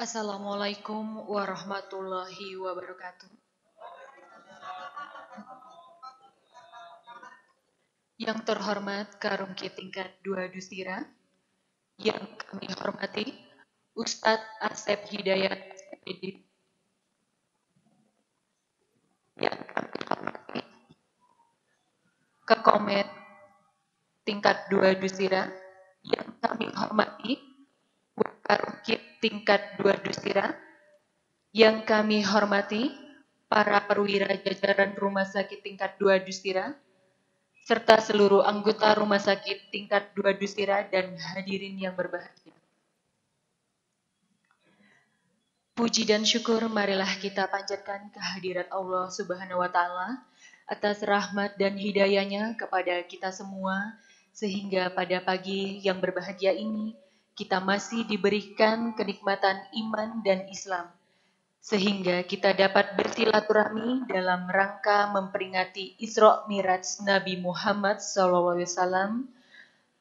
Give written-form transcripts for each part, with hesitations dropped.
Assalamualaikum warahmatullahi wabarakatuh. Yang terhormat Karungki tingkat 2 Dustira, yang kami hormati Ustadz Asep Hidayat SPD, yang kami hormati Kekomet tingkat 2 Dustira, yang kami hormati Karungki tingkat 2 Dustira, yang kami hormati para perwira jajaran Rumah Sakit tingkat 2 Dustira, serta seluruh anggota Rumah Sakit tingkat 2 Dustira dan hadirin yang berbahagia. Puji dan syukur marilah kita panjatkan kehadirat Allah Subhanahu wa Ta'ala atas rahmat dan hidayahnya kepada kita semua, sehingga pada pagi yang berbahagia ini kita masih diberikan kenikmatan iman dan Islam, sehingga kita dapat bersilaturahmi dalam rangka memperingati Isra Miraj Nabi Muhammad SAW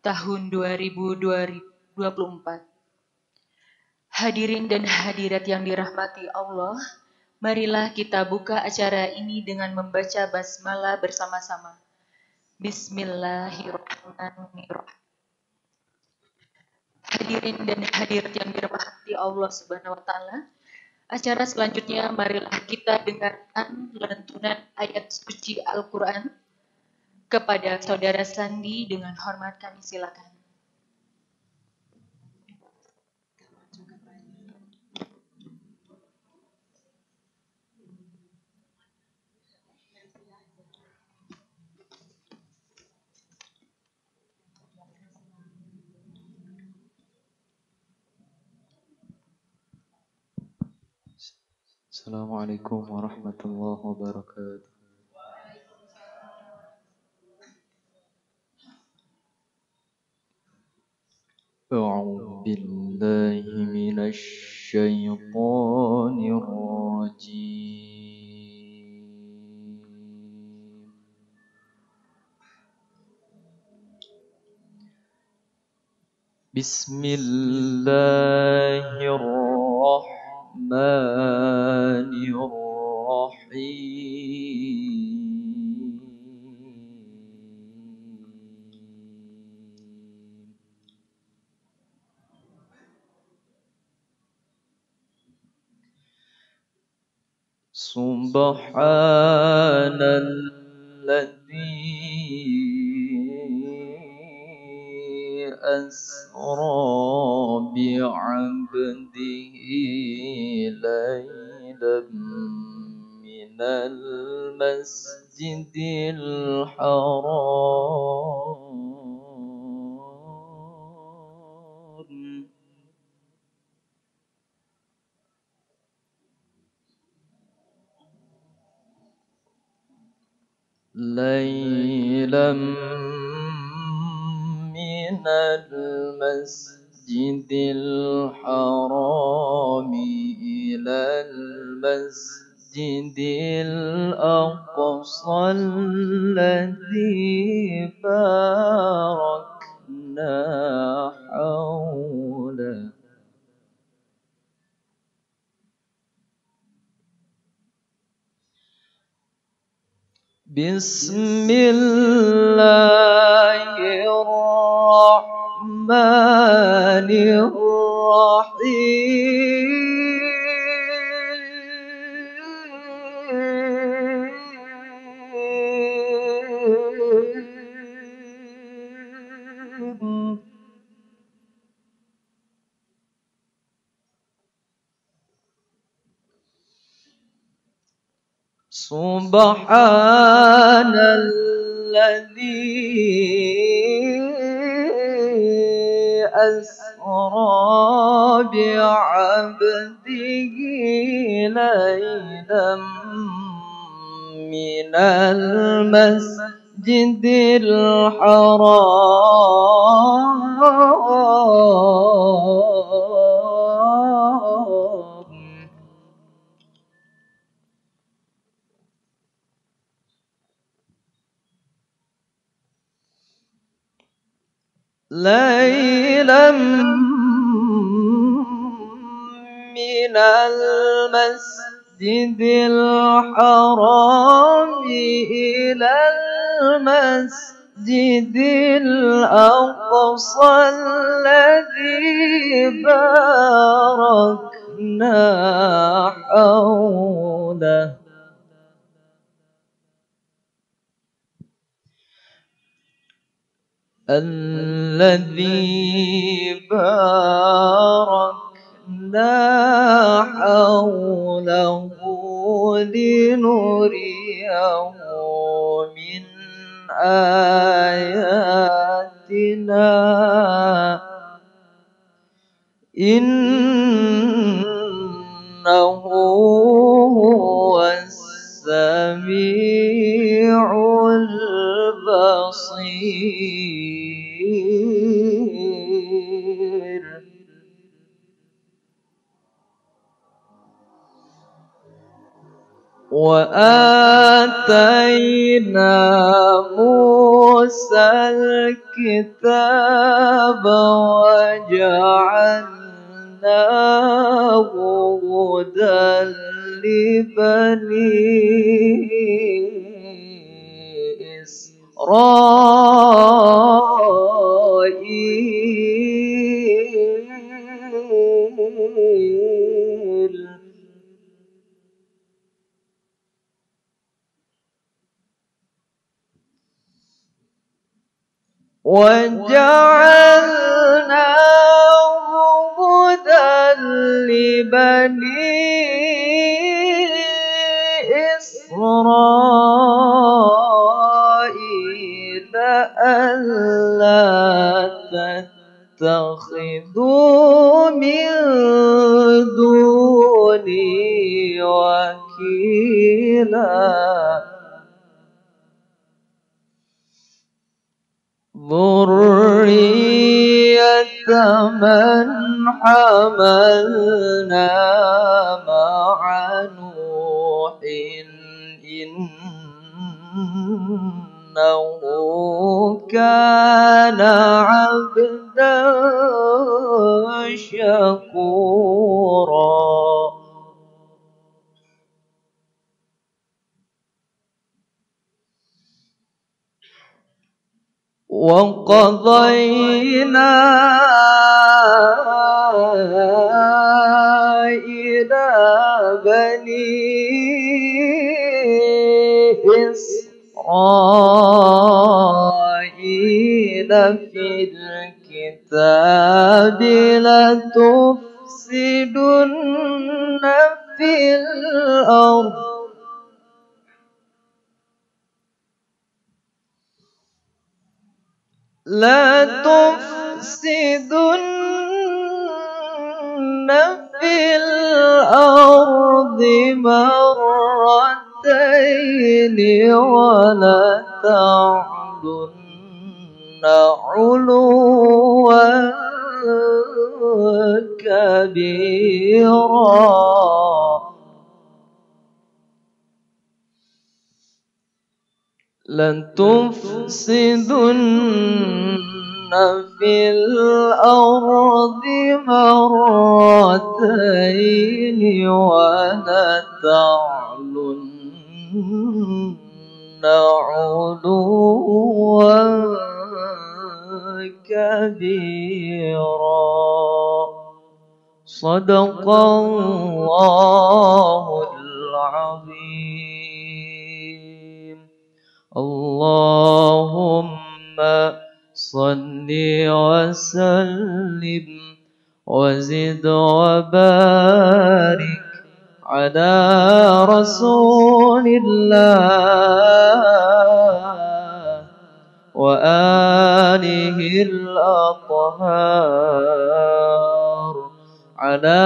tahun 2024. Hadirin dan hadirat yang dirahmati Allah, marilah kita buka acara ini dengan membaca basmalah bersama-sama. Bismillahirrahmanirrahim. Hadirin dan hadirat yang dirahmati Allah Subhanahu wa Ta'ala, acara selanjutnya marilah kita dengarkan lantunan ayat suci Al-Quran. Kepada Saudara Sandi dengan hormat kami silakan. Assalamualaikum warahmatullahi wabarakatuh. أعوذ بالله من الشيطان الرجيم. بسم الله الرحمن الرحيم. سبحان الذي أسرى بعبده ليلا من المسجد الحرام ليلا من المسجد الحرام إلى المسجد الأقصى الذي باركنا حوله بسم الله الرحمن الرحيم. سبحان الذي أسرى بعبده ليلا من المسجد الحرام ليلا من المسجد الحرام إلى المسجد الأقصى الذي باركنا حوله الذي باركنا حوله لنريه من آياتنا إنه هو السميع البصير. وآتينا موسى الكتاب وجعلناه هدى لبني إسرائيل وجعلناه هدى لبني إسرائيل ألا تتخذوا من دوني وكيلا ذرية من حملنا مع نوح إنه كان عبدا شكورا. وقضينا إلى بني إسرائيل في الكتاب لتفسدن في الأرض مرتين ولتعلن علوا كبيرا. لتفسدن في الأرض مرتين ولتعلن علوا كبيرا. صدق الله العظيم. اللهم صل وسلم وزد وبارك على رسول الله وآله الأطهار على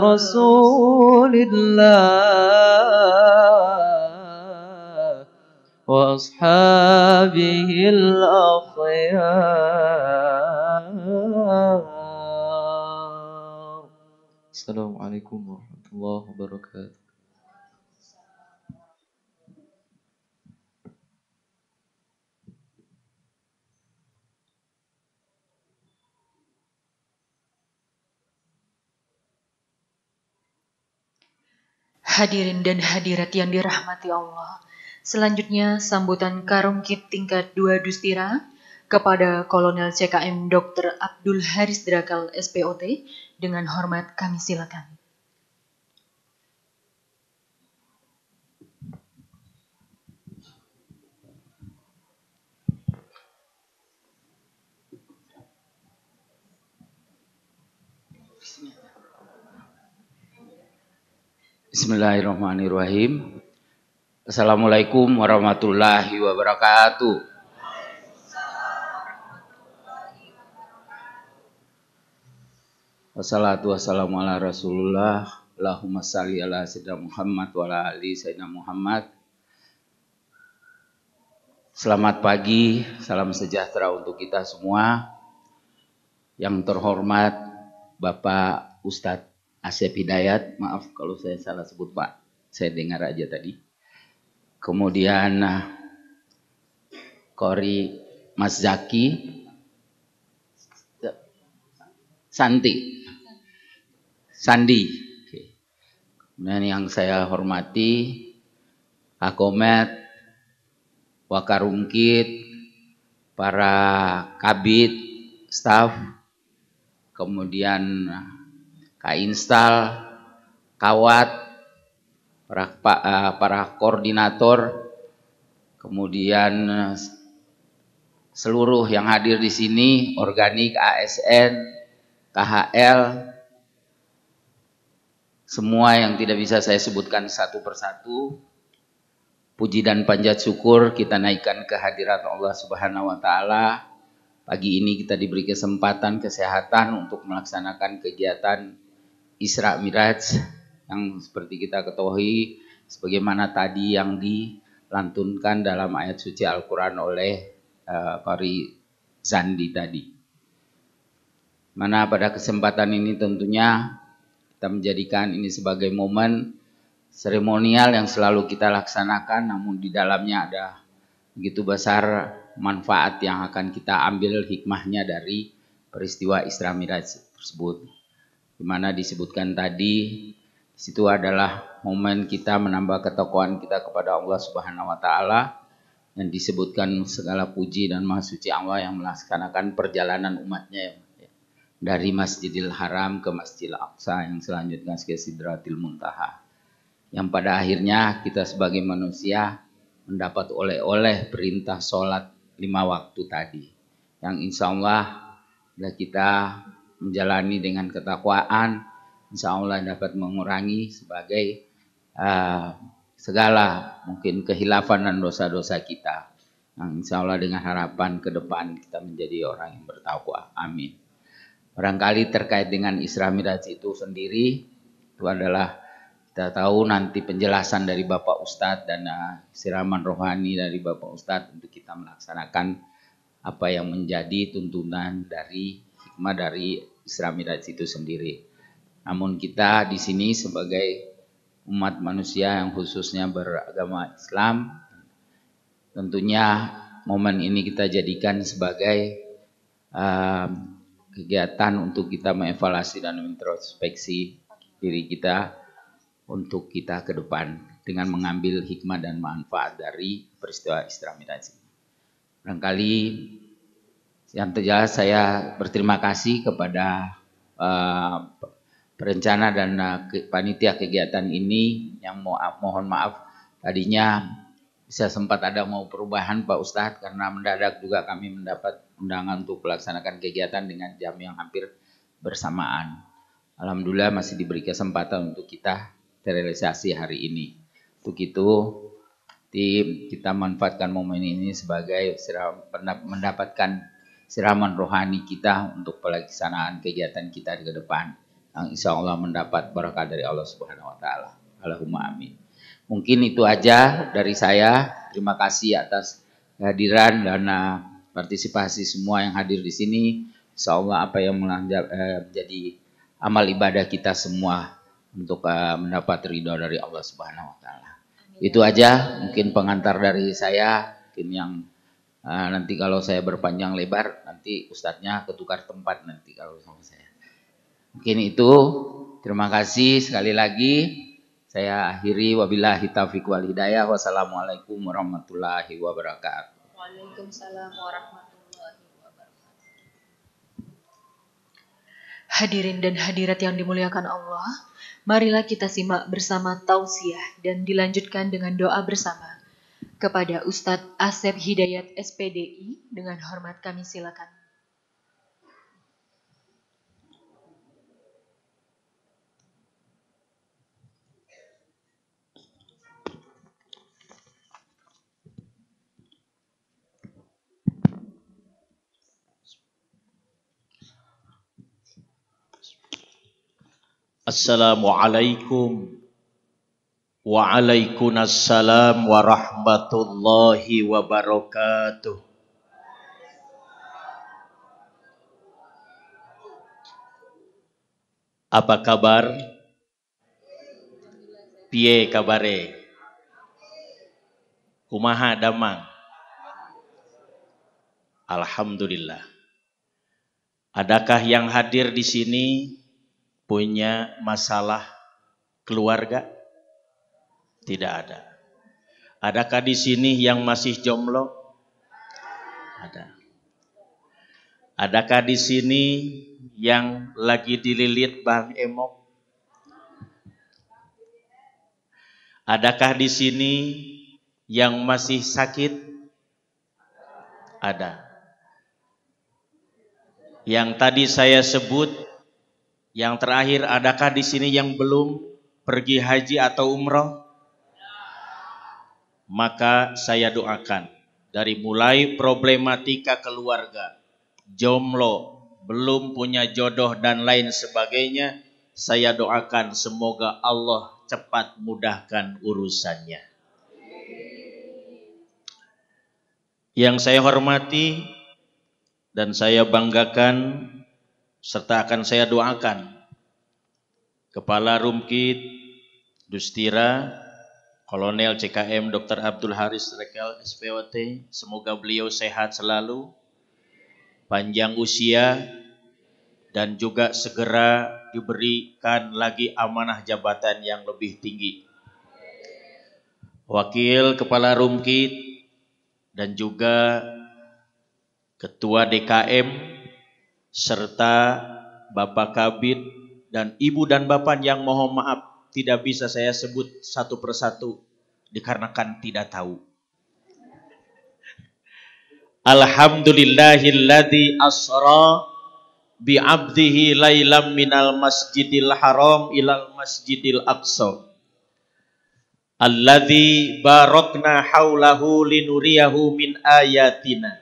رسول الله وأصحابه الأخيار. السلام عليكم ورحمة الله وبركاته. Hadirin dan hadirat yang dirahmati Allah. Selanjutnya sambutan Karungkit tingkat 2 Dustira kepada Kolonel CKM Dr. Abdul Haris Drakal SPOT. Dengan hormat kami silakan. Bismillahirrahmanirrahim. Assalamualaikum warahmatullahi wabarakatuh. Wassalatu wassalamu ala Rasulullah. Allahumma shalli ala sayyidina Muhammad wa ala ali sayyidina Muhammad. Selamat pagi, salam sejahtera untuk kita semua. Yang terhormat Bapak Ustadz Asep Hidayat, maaf kalau saya salah sebut Pak, saya dengar aja tadi. Kemudian Kori Mas Zaki, Sandi. Kemudian yang saya hormati Hakomet, Wakarungkit, para kabit, staf, kemudian Instal, Kawat, para koordinator, kemudian seluruh yang hadir di sini, organik, ASN, KHL, semua yang tidak bisa saya sebutkan satu persatu. Puji dan panjat syukur kita naikkan ke hadirat Allah Subhanahu wa Ta'ala. Pagi ini kita diberi kesempatan, kesehatan untuk melaksanakan kegiatan Isra Miraj yang seperti kita ketahui sebagaimana tadi yang dilantunkan dalam ayat suci Al-Quran oleh Qari Zandi tadi. Mana pada kesempatan ini tentunya kita menjadikan ini sebagai momen seremonial yang selalu kita laksanakan, namun di dalamnya ada begitu besar manfaat yang akan kita ambil hikmahnya dari peristiwa Isra Miraj tersebut. Di mana disebutkan tadi, di situ adalah momen kita menambah ketakwaan kita kepada Allah Subhanahu wa Ta'ala, dan disebutkan segala puji dan maha suci Allah yang melaksanakan perjalanan umatnya dari Masjidil Haram ke Masjidil Aqsa yang selanjutnya ke Sidratil Muntaha. Yang pada akhirnya kita sebagai manusia mendapat oleh-oleh perintah sholat 5 waktu tadi. Yang insya Allah bila kita menjalani dengan ketakwaan, insya Allah dapat mengurangi sebagai segala mungkin kehilafan dan dosa-dosa kita. Yang insya Allah dengan harapan ke depan kita menjadi orang yang bertakwa. Amin. Barangkali terkait dengan Isra Miraj itu sendiri, itu adalah kita tahu nanti penjelasan dari Bapak Ustadz dan siraman rohani dari Bapak Ustadz untuk kita melaksanakan apa yang menjadi tuntunan dari hikmah dari Isra Miraj itu sendiri. Namun kita di sini sebagai umat manusia yang khususnya beragama Islam, tentunya momen ini kita jadikan sebagai kegiatan untuk kita mengevaluasi dan mengintrospeksi diri kita untuk kita ke depan dengan mengambil hikmah dan manfaat dari peristiwa Isra Miraj. Barangkali yang terjelas saya berterima kasih kepada perencana dan panitia kegiatan ini yang mohon maaf tadinya bisa sempat ada mau perubahan Pak Ustadz karena mendadak juga kami mendapat undangan untuk melaksanakan kegiatan dengan jam yang hampir bersamaan. Alhamdulillah masih diberi kesempatan untuk kita terrealisasi hari ini. Untuk itu kita manfaatkan momen ini sebagai mendapatkan siraman rohani kita untuk pelaksanaan kegiatan kita ke depan yang insya Allah mendapat berkah dari Allah Subhanahu wa Ta'ala. Allahumma amin. Mungkin itu aja dari saya. Terima kasih atas kehadiran dan partisipasi semua yang hadir di sini. Insya Allah apa yang menjadi amal ibadah kita semua untuk mendapat ridho dari Allah Subhanahu wa Ta'ala. Itu aja mungkin pengantar dari saya. Mungkin yang nanti kalau saya berpanjang lebar, nanti ustadznya ketukar tempat nanti kalau sama saya. Mungkin itu. Terima kasih sekali lagi. Saya akhiri, wabillahi taufiq wal hidayah. Wassalamualaikum warahmatullahi wabarakatuh. Waalaikumsalam warahmatullahi wabarakatuh. Hadirin dan hadirat yang dimuliakan Allah, marilah kita simak bersama tausiah dan dilanjutkan dengan doa bersama. Kepada Ustadz Asep Hidayat SPDI, dengan hormat kami silakan. Assalamualaikum Waalaikumsalam warahmatullahi wabarakatuh. Apa kabar? Piye kabare? Kumaha damang? Alhamdulillah. Adakah yang hadir di sini punya masalah keluarga? Tidak ada. Adakah di sini yang masih jomblo? Ada. Adakah di sini yang lagi dililit Bang Emok? Adakah di sini yang masih sakit? Ada. Yang tadi saya sebut, yang terakhir, adakah di sini yang belum pergi haji atau umroh? Maka saya doakan, dari mulai problematika keluarga, jomblo, belum punya jodoh dan lain sebagainya, saya doakan semoga Allah cepat mudahkan urusannya. Yang saya hormati dan saya banggakan serta akan saya doakan Kepala Rumkit Dustira Kolonel CKM Dr. Abdul Haris Rekel SPOT, semoga beliau sehat selalu, panjang usia, dan juga segera diberikan lagi amanah jabatan yang lebih tinggi. Wakil Kepala Rumkit dan juga Ketua DKM serta Bapak Kabid dan Ibu dan Bapak yang mohon maaf tidak bisa saya sebut satu persatu dikarenakan tidak tahu. Alhamdulillahilladzi asra bi'abdihi lailam minal masjidil haram ilal masjidil aqsa alladzi barakna haulahu linuriyahu min ayatina.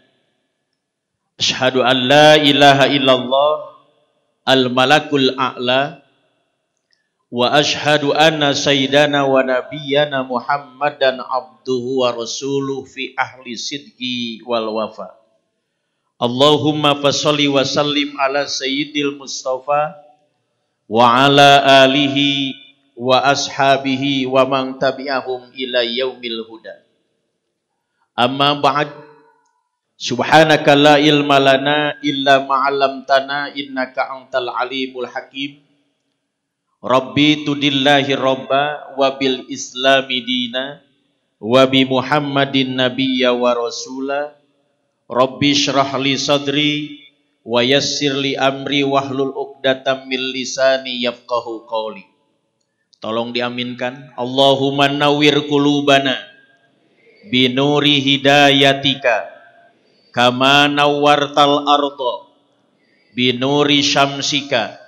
Asyhadu an la ilaha illallah al-malakul a'la wa ashhadu anna sayyidana wa nabiyyana Muhammadan abduhu wa rasuluh fi ahli sidqi wal wafa. Allahumma fasholli wa sallim ala sayyidil Mustafa wa ala alihi wa ashabihi wa man tabi'ahum ila yaumil huda. Amma ba'd, subhanaka la ilma lana illa ma'alamtana innaka antal alimul hakim. Rabbi tudillahi robba wa bil islami dina wa bi Muhammadin nabiyya wa rasula. Rabbi syrah li sadri wa yassir li amri wahlul uqdatam min lisani yafqahu qawli. Tolong diaminkan. Allahumma nawwir qulubana bi nuri hidayatika kama nawwartal arda bi nuri syamsika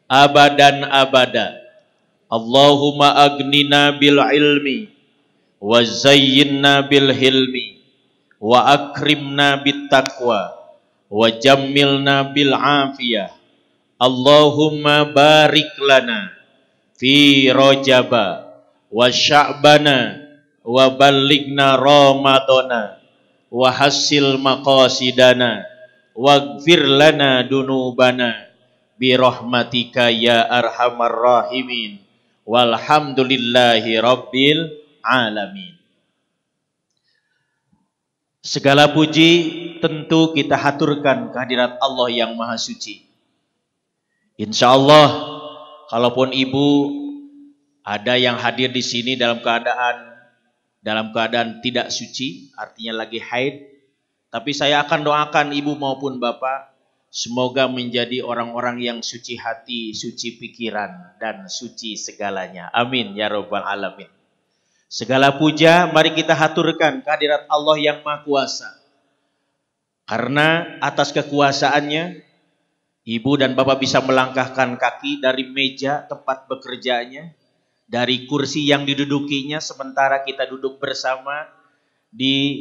abadan abada. Allahumma agnina bil ilmi wa zayyinna bil hilmi wa akrimna bit taqwa wa jammilna bil afiyah. Allahumma barik lana fi rajaba wa sya'bana wa ballighna ramadana wa hasil maqasidana waghfir lana dunubana birahmatika ya arhamar rahimin walhamdulillahi rabbil alamin. Segala puji tentu kita haturkan kehadirat Allah yang Maha Suci. Insya Allah, kalaupun ibu Ada yang hadir di sini dalam keadaan tidak suci, artinya lagi haid. Tapi saya akan doakan ibu maupun bapak, semoga menjadi orang-orang yang suci hati, suci pikiran, dan suci segalanya. Amin ya rabbal alamin. Segala puja mari kita haturkan kehadirat Allah yang Maha Kuasa. Karena atas kekuasaannya, ibu dan bapak bisa melangkahkan kaki dari meja tempat bekerjanya, dari kursi yang didudukinya, sementara kita duduk bersama di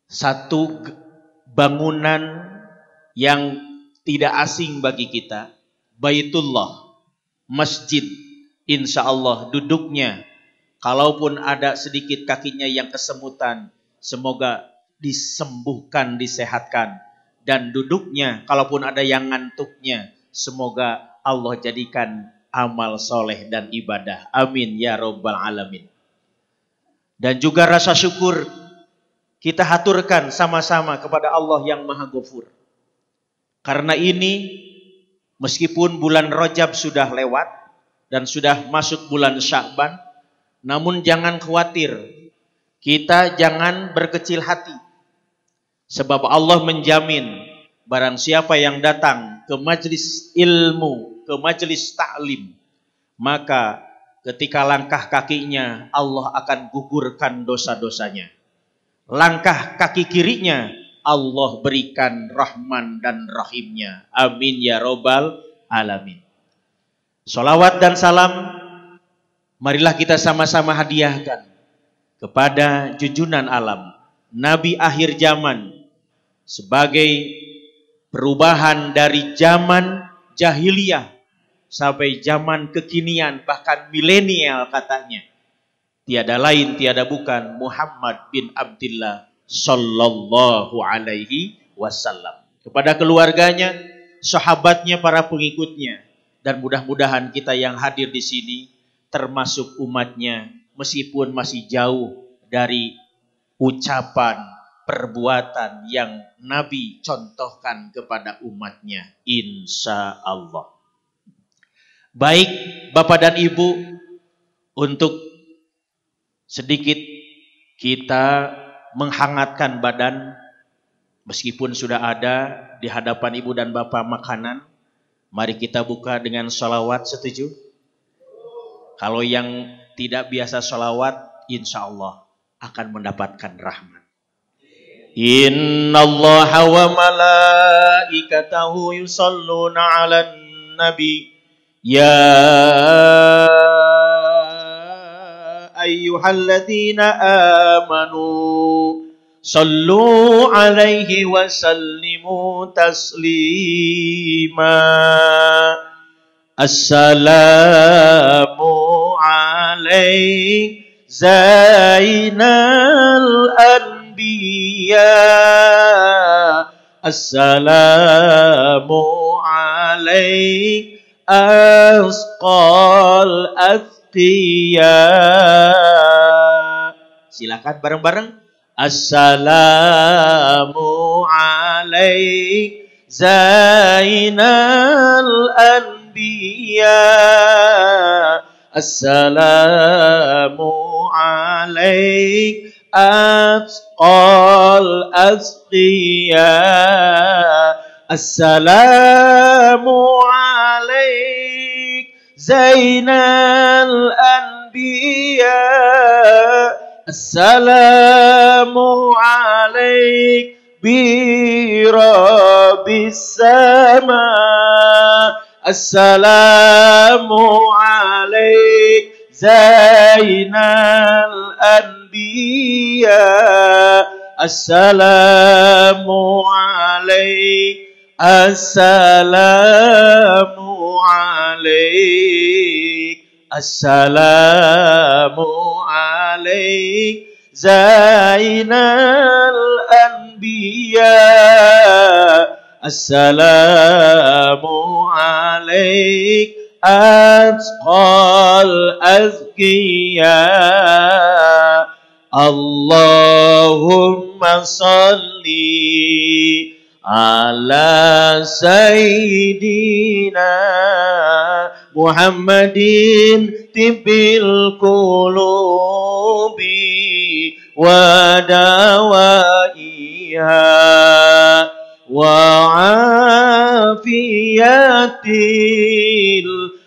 satu bangunan yang tidak asing bagi kita, Baitullah, masjid. Insya Allah duduknya, kalaupun ada sedikit kakinya yang kesemutan, semoga disembuhkan, disehatkan. Dan duduknya, kalaupun ada yang ngantuknya, semoga Allah jadikan amal soleh dan ibadah. Amin ya rabbal alamin. Dan juga rasa syukur kita haturkan sama-sama kepada Allah yang Maha Ghafur. Karena ini, meskipun bulan Rajab sudah lewat dan sudah masuk bulan Sya'ban, namun jangan khawatir, kita jangan berkecil hati. Sebab Allah menjamin barang siapa yang datang ke majelis ilmu, ke majelis ta'lim, maka ketika langkah kakinya Allah akan gugurkan dosa-dosanya. Langkah kaki kirinya Allah berikan rahman dan rahimnya. Amin ya rabbal alamin. Salawat dan salam marilah kita sama-sama hadiahkan kepada junjunan alam, Nabi akhir zaman, sebagai perubahan dari zaman jahiliyah sampai zaman kekinian, bahkan milenial katanya. Tiada lain, tiada bukan Muhammad bin Abdullah sallallahu alaihi wasallam. Kepada keluarganya, sahabatnya, para pengikutnya, dan mudah-mudahan kita yang hadir di sini termasuk umatnya, meskipun masih jauh dari ucapan, perbuatan yang Nabi contohkan kepada umatnya, insya Allah. Baik Bapak dan Ibu, untuk sedikit kita menghangatkan badan, meskipun sudah ada di hadapan Ibu dan Bapak makanan, mari kita buka dengan sholawat. Setuju? Kalau yang tidak biasa sholawat, insya Allah akan mendapatkan rahmat. Innallaha wa malaikatahu yusalluna 'alan nabi ya ayyuhalladzina amanu sallu 'alaihi wa sallimu taslima. Assalamu alaikum Zainal Anbiya. Assalamu alaikum Asqal Atqiya. Silakan bareng-bareng. Assalamu alaikum Zainal Anbiya. Assalamu alaik atqal asqiya. Assalamu alaik Zainal Anbiya. Assalamu alaik bi Rabbis sama. Assalamu alaik Zainal Anbiya. Assalamu alaik. Assalamu alaik. Assalamu alaik Zainal Anbiya. Assalamu alaik atqal azkiya. Allahumma salli ala sayyidina Muhammadin tibbil qulubi wa dawaiha wa afiyatil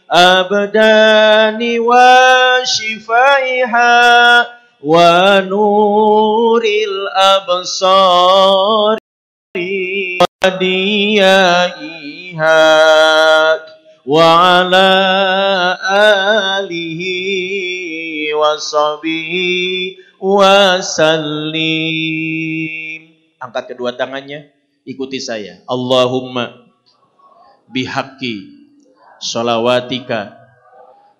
abdani wa shifaiha wa nuril absari wa diyaiha wa ala alihi wa sahbihi wa sallim. Angkat kedua tangannya, ikuti saya. Allahumma bihaqqi shalawatika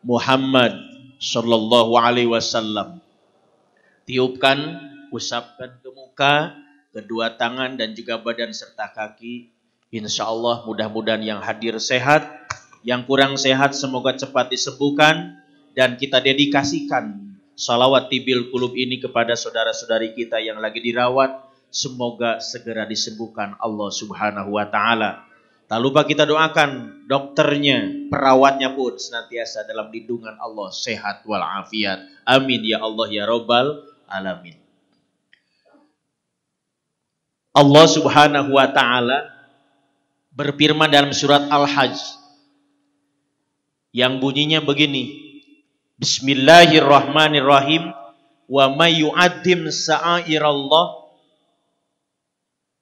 Muhammad sallallahu alaihi wasallam. Tiupkan, usapkan ke muka, kedua tangan dan juga badan serta kaki. Insya Allah mudah-mudahan yang hadir sehat, yang kurang sehat semoga cepat disembuhkan, dan kita dedikasikan salawat tibil qulub ini kepada saudara-saudari kita yang lagi dirawat, semoga segera disembuhkan Allah Subhanahu wa taala. Tak lupa kita doakan dokternya, perawatnya pun senantiasa dalam lindungan Allah, sehat walafiat. Amin ya Allah ya Rabbal alamin. Allah Subhanahu wa taala berfirman dalam surat Al-Hajj yang bunyinya begini. Bismillahirrahmanirrahim. Wa may yu'azzim sa'airallah.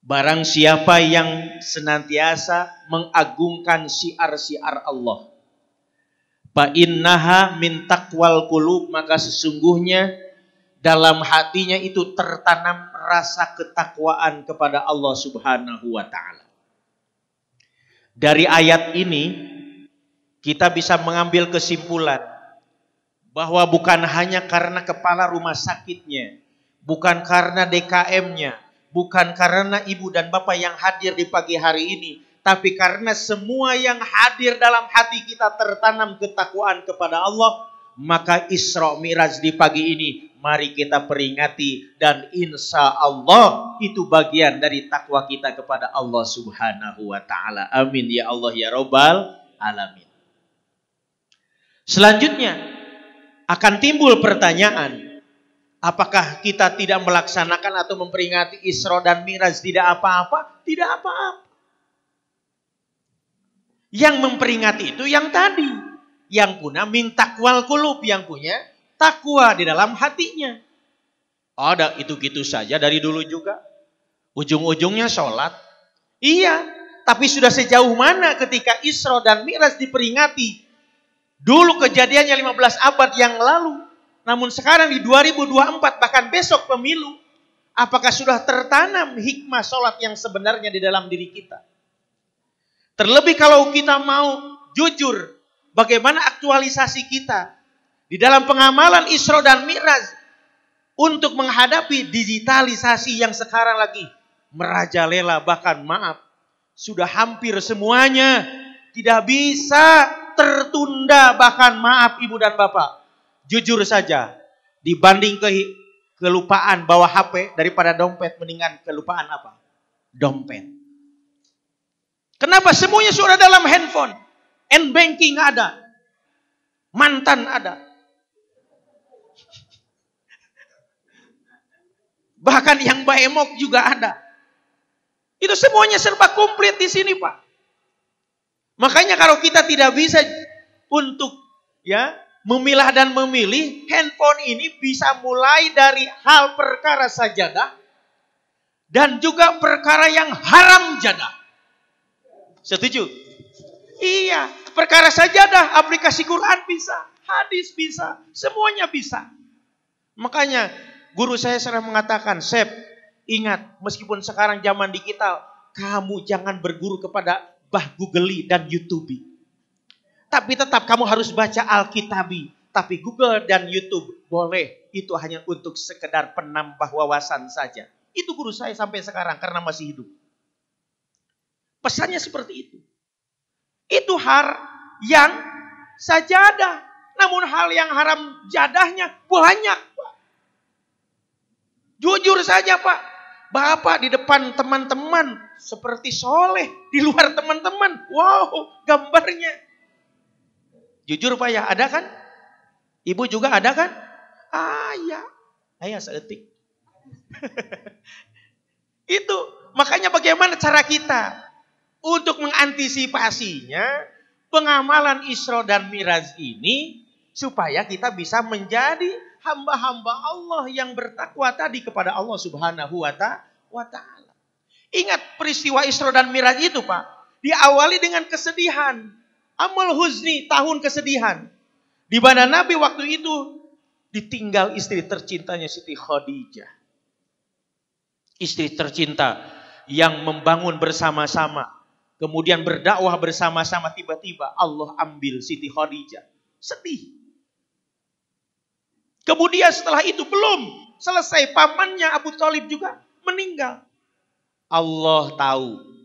Barang siapa yang senantiasa mengagungkan syiar-syiar Allah, fa innaha min taqwal qulub, maka sesungguhnya dalam hatinya itu tertanam rasa ketakwaan kepada Allah Subhanahu wa taala. Dari ayat ini kita bisa mengambil kesimpulan bahwa bukan hanya karena kepala rumah sakitnya, bukan karena DKM-nya, bukan karena ibu dan bapak yang hadir di pagi hari ini, tapi karena semua yang hadir dalam hati kita tertanam ketakwaan kepada Allah, maka Isra Mi'raj di pagi ini mari kita peringati, dan insya Allah itu bagian dari takwa kita kepada Allah Subhanahu wa taala. Amin ya Allah ya Rabbal alamin. Selanjutnya akan timbul pertanyaan, apakah kita tidak melaksanakan atau memperingati Isra dan Mi'raj tidak apa-apa? Tidak apa-apa. Yang memperingati itu yang tadi, yang punya min taqwal qulub, yang punya takwa di dalam hatinya. Ada itu-gitu saja dari dulu juga. Ujung-ujungnya sholat. Iya, tapi sudah sejauh mana ketika Isra dan Mi'raj diperingati? Dulu kejadiannya 15 abad yang lalu. Namun sekarang di 2024 bahkan besok pemilu. Apakah sudah tertanam hikmah sholat yang sebenarnya di dalam diri kita? Terlebih kalau kita mau jujur, bagaimana aktualisasi kita di dalam pengamalan Isra dan Mi'raj untuk menghadapi digitalisasi yang sekarang lagi merajalela, bahkan maaf, sudah hampir semuanya tidak bisa tertunda, bahkan maaf ibu dan bapak, jujur saja, dibanding kelupaan bawa HP daripada dompet, mendingan kelupaan apa? Dompet. Kenapa? Semuanya sudah dalam handphone. N-banking ada. Mantan ada. Bahkan yang baemok juga ada. Itu semuanya serba komplit di sini, Pak. Makanya kalau kita tidak bisa untuk memilah dan memilih, handphone ini bisa mulai dari hal perkara sajadah dan juga perkara yang haram jadah. Setuju? Iya, perkara sajadah, aplikasi Quran bisa, hadis bisa, semuanya bisa. Makanya guru saya sering mengatakan, Sep, ingat, meskipun sekarang zaman digital, kamu jangan berguru kepada Googly dan YouTube. Tapi tetap kamu harus baca Alkitabi. Tapi Google dan YouTube boleh. Itu hanya untuk sekedar penambah wawasan saja. Itu guru saya sampai sekarang karena masih hidup. Pesannya seperti itu. Itu hal yang sajadah. Namun hal yang haram jadahnya banyak, Pak. Jujur saja, Pak. Bapak di depan teman-teman seperti soleh, di luar teman-teman, wow, gambarnya. Jujur Pak ya, ada kan? Ibu juga ada kan? Ya. Ayah seetik. Itu. Makanya bagaimana cara kita untuk mengantisipasinya pengamalan Isra dan Mi'raj ini supaya kita bisa menjadi hamba-hamba Allah yang bertakwa tadi kepada Allah Subhanahu wa Ta'ala. Ingat peristiwa Isra dan Mi'raj itu Pak, diawali dengan kesedihan. Amul huzni, tahun kesedihan. Di mana Nabi waktu itu ditinggal istri tercintanya Siti Khadijah. Istri tercinta yang membangun bersama-sama. Kemudian berdakwah bersama-sama, tiba-tiba Allah ambil Siti Khadijah. Sedih. Kemudian setelah itu belum selesai, pamannya Abu Thalib juga meninggal. Allah tahu.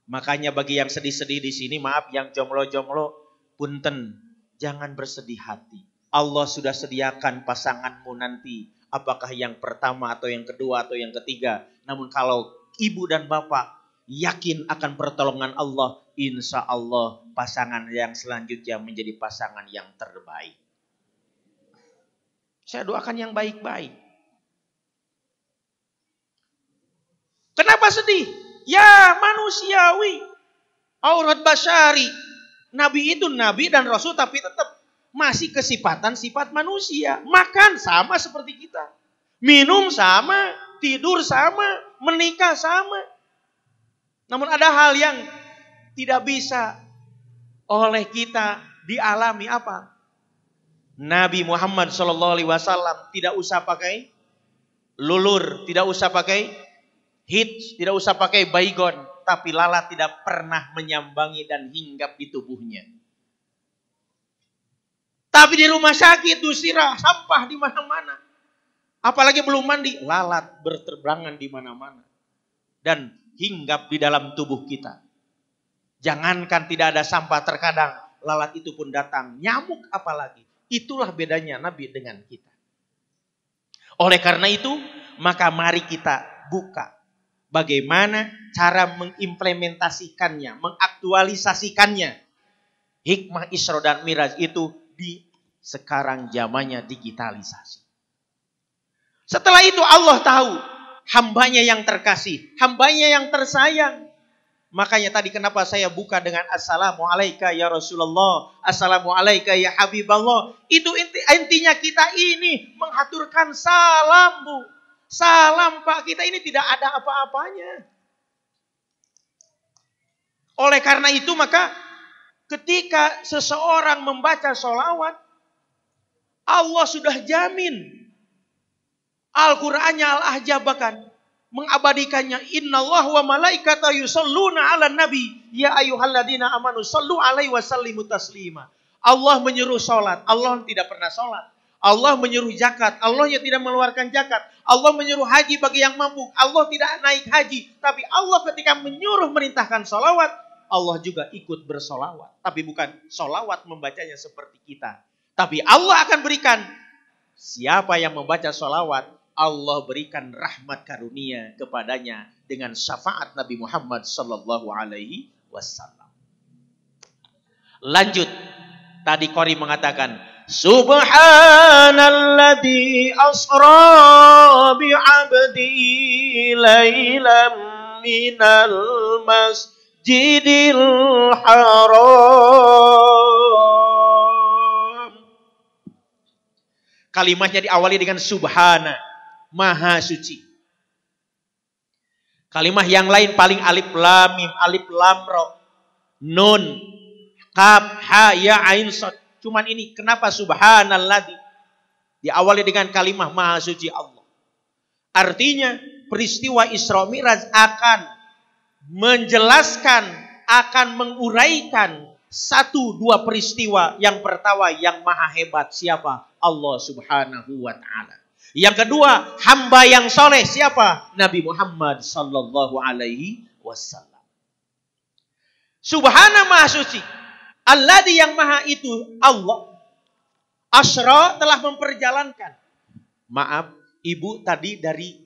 Makanya bagi yang sedih-sedih di sini, maaf yang jomblo-jomblo, punten, jangan bersedih hati. Allah sudah sediakan pasanganmu nanti. Apakah yang pertama atau yang kedua atau yang ketiga. Namun kalau ibu dan bapak yakin akan pertolongan Allah, insya Allah pasangan yang selanjutnya menjadi pasangan yang terbaik. Saya doakan yang baik-baik. Kenapa sedih? Ya manusiawi. Aurat basyari. Nabi itu nabi dan rasul tapi tetap masih kesifatan sifat manusia. Makan sama seperti kita. Minum sama, tidur sama, menikah sama. Namun ada hal yang tidak bisa oleh kita dialami apa? Nabi Muhammad SAW tidak usah pakai lulur, tidak usah pakai hits, tidak usah pakai baygon, tapi lalat tidak pernah menyambangi dan hinggap di tubuhnya. Tapi di rumah sakit usirah sampah di mana-mana. Apalagi belum mandi, lalat berterbangan di mana-mana dan hinggap di dalam tubuh kita. Jangankan tidak ada sampah, terkadang lalat itu pun datang, nyamuk apalagi. Itulah bedanya Nabi dengan kita. Oleh karena itu, maka mari kita buka bagaimana cara mengimplementasikannya, mengaktualisasikannya. Hikmah Isra dan Mi'raj itu di sekarang zamannya digitalisasi. Setelah itu Allah tahu hambanya yang terkasih, hambanya yang tersayang. Makanya tadi kenapa saya buka dengan Assalamualaikum ya Rasulullah, Assalamualaikum ya Habiballah. Itu intinya kita ini menghaturkan salam Bu. Salam Pak, kita ini tidak ada apa-apanya. Oleh karena itu maka ketika seseorang membaca sholawat, Allah sudah jamin. Al-Qur'annya Al-Ahzab bahkan mengabadikannya, innallaha wa malaikatahu yusholluna 'alan nabi ya ayyuhalladzina amanu shallu 'alaihi wa sallimu taslima. Allah menyuruh salat, Allah tidak pernah salat. Allah menyuruh zakat, Allah yang tidak mengeluarkan zakat. Allah menyuruh haji bagi yang mampu, Allah tidak naik haji. Tapi Allah ketika menyuruh merintahkan sholawat, Allah juga ikut bersolawat. Tapi bukan sholawat membacanya seperti kita. Tapi Allah akan berikan, siapa yang membaca sholawat, Allah berikan rahmat karunia kepadanya dengan syafaat Nabi Muhammad sallallahu alaihi wasallam. Lanjut, tadi Qori mengatakan, Subhanalladzi asra bi'abdi lailam minal masjidil haram. Kalimatnya diawali dengan subhana, maha suci. Kalimat yang lain paling alif lam mim, alif lam ra, nun, kaf, ha, ya, ain, shad. Cuman ini kenapa subhanalladzi diawali dengan kalimat maha suci Allah. Artinya peristiwa Isra Mi'raj akan menjelaskan, akan menguraikan satu dua peristiwa. Yang pertama yang maha hebat siapa? Allah Subhanahu wa Ta'ala. Yang kedua, hamba yang soleh siapa? Nabi Muhammad sallallahu alaihi wasallam. Subhana maha suci. Alladzi yang maha itu Allah. Asra telah memperjalankan. Maaf, ibu tadi dari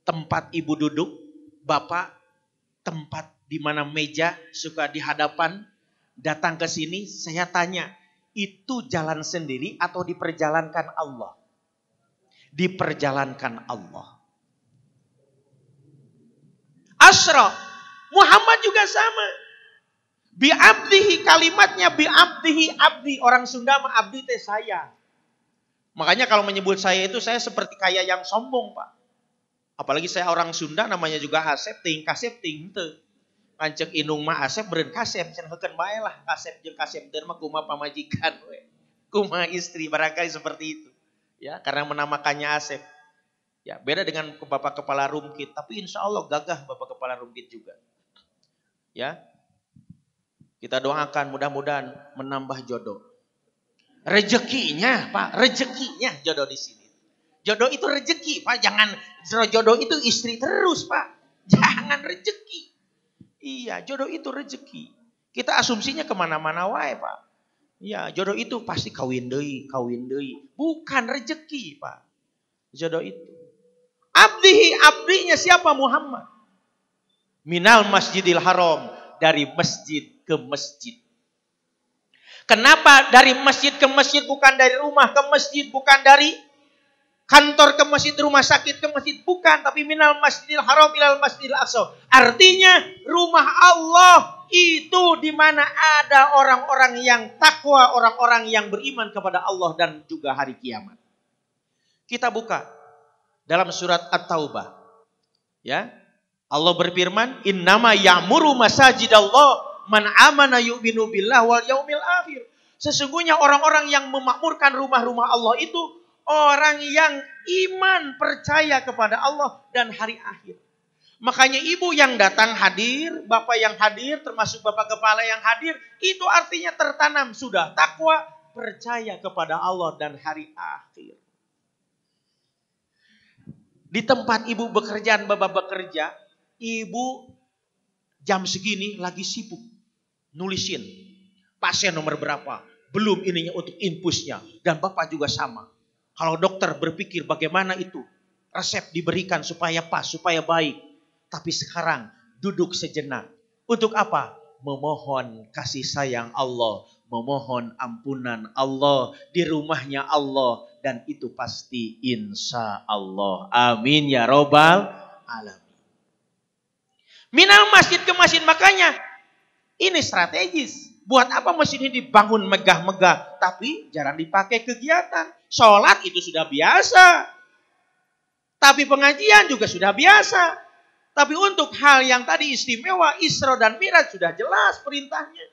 tempat ibu duduk, bapak tempat di mana meja suka di hadapan, datang ke sini, saya tanya, itu jalan sendiri atau diperjalankan Allah? Diperjalankan Allah. Asra, Muhammad juga sama. Bi'abdihi, kalimatnya bi'abdihi, abdi. Orang Sunda mah abdi teh saya. Makanya kalau menyebut saya itu saya seperti kayak yang sombong, Pak. Apalagi saya orang Sunda namanya juga Asep, ting kasep ting teu. Ngancek inung mah Asep beureun kasep, cenah heukeun bae lah kasep jeung kasep teh mah kumaha pamajikan we. Kumaha istri barangkali seperti itu. Ya, karena menamakannya Asep. Ya, beda dengan Bapak Kepala Rumkit, tapi insya Allah gagah Bapak Kepala Rumkit juga. Ya. Kita doakan mudah-mudahan menambah jodoh. Rezekinya, Pak, rezekinya jodoh di sini. Jodoh itu rezeki, Pak. Jangan jodoh itu istri terus, Pak. Jangan rezeki. Iya, jodoh itu rezeki. Kita asumsinya kemana-mana wae, Pak. Iya, jodoh itu pasti kawin deui, kawin deui. Bukan rezeki, Pak. Jodoh itu. Abdihi, abdinya siapa? Muhammad. Minal Masjidil Haram, dari masjid ke masjid. Kenapa dari masjid ke masjid, bukan dari rumah ke masjid, bukan dari kantor ke masjid, rumah sakit ke masjid, bukan, tapi minal Masjidil Haram ilal Masjidil Aqsa. Artinya rumah Allah itu di mana ada orang-orang yang takwa, orang-orang yang beriman kepada Allah dan juga hari kiamat. Kita buka dalam surat At-Taubah. Ya. Allah berfirman, "Innama ya'muru masajidallah man amana yu'minu billah wal yaumil akhir." Sesungguhnya orang-orang yang memakmurkan rumah-rumah Allah itu orang yang iman, percaya kepada Allah dan hari akhir. Makanya ibu yang datang hadir, bapak yang hadir, termasuk bapak kepala yang hadir, itu artinya tertanam sudah takwa, percaya kepada Allah dan hari akhir. Di tempat ibu bekerjaan, bapak bekerja, ibu jam segini lagi sibuk nulisin pasien nomor berapa, belum ininya untuk infusnya, dan bapak juga sama. Kalau dokter berpikir bagaimana itu resep diberikan supaya pas, supaya baik. Tapi sekarang duduk sejenak. Untuk apa? Memohon kasih sayang Allah. Memohon ampunan Allah. Di rumahnya Allah. Dan itu pasti insya Allah. Amin ya robbal alamin. Minal masjid ke masjid. Makanya ini strategis. Buat apa masjid ini dibangun megah-megah, tapi jarang dipakai kegiatan. Sholat itu sudah biasa. Tapi pengajian juga sudah biasa. Tapi untuk hal yang tadi istimewa, Isra dan Mi'raj sudah jelas perintahnya.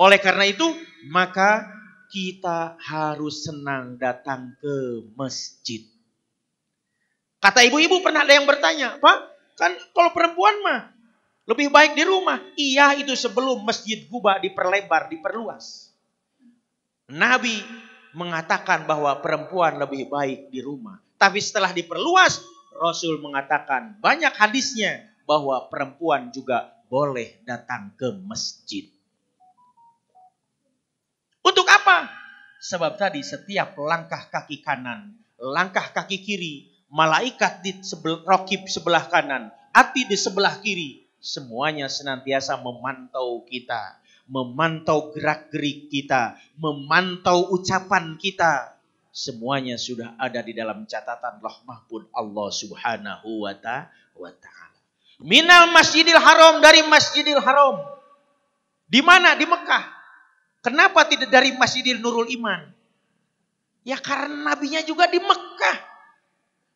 Oleh karena itu, maka kita harus senang datang ke masjid. Kata ibu-ibu, pernah ada yang bertanya, Pak, kan kalau perempuan mah lebih baik di rumah. Iya, itu sebelum Masjid Quba diperlebar, diperluas. Nabi mengatakan bahwa perempuan lebih baik di rumah. Tapi setelah diperluas, Rasul mengatakan banyak hadisnya bahwa perempuan juga boleh datang ke masjid. Untuk apa? Sebab tadi setiap langkah kaki kanan, langkah kaki kiri, malaikat di rokib sebelah kanan, ati di sebelah kiri, semuanya senantiasa memantau kita, memantau gerak-gerik kita, memantau ucapan kita. Semuanya sudah ada di dalam catatan Lauh Mahfuz Allah Subhanahu wa ta'ala. Minal Masjidil Haram, dari Masjidil Haram. Di mana? Di Mekah. Kenapa tidak dari Masjidil Nurul Iman? Ya karena nabinya juga di Mekah.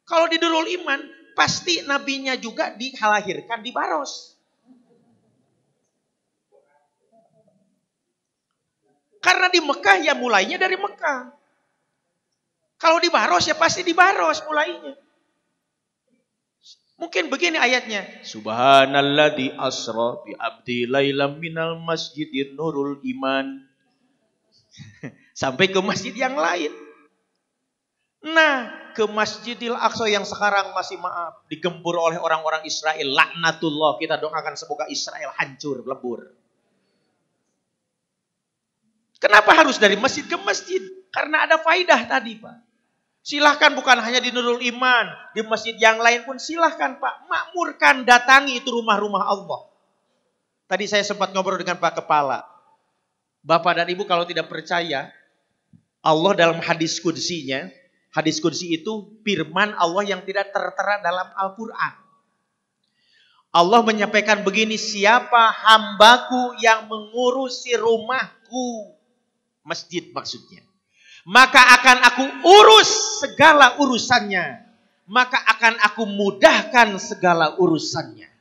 Kalau di Nurul Iman, pasti nabinya juga dilahirkan di Baros. Karena di Mekah ya mulainya dari Mekah. Kalau di Baros ya pasti di Baros mulainya. Mungkin begini ayatnya. Subhanalladzi asra bi abdi lailam minal masjidin nurul iman. Sampai ke masjid yang lain. Nah, ke Masjidil Aqsa yang sekarang masih digempur oleh orang-orang Israel. Laknatullah, kita doakan semoga Israel hancur, lebur. Kenapa harus dari masjid ke masjid? Karena ada faidah tadi, Pak. Silahkan bukan hanya di Nurul Iman, di masjid yang lain pun silahkan, Pak. Makmurkan, datangi itu rumah-rumah Allah. Tadi saya sempat ngobrol dengan Pak Kepala. Bapak dan Ibu kalau tidak percaya, Allah dalam hadis qudsinya, hadis qudsi itu firman Allah yang tidak tertera dalam Al-Quran. Allah menyampaikan begini, siapa hambaku yang mengurusi rumahku, masjid maksudnya, maka akan aku urus segala urusannya, maka akan aku mudahkan segala urusannya.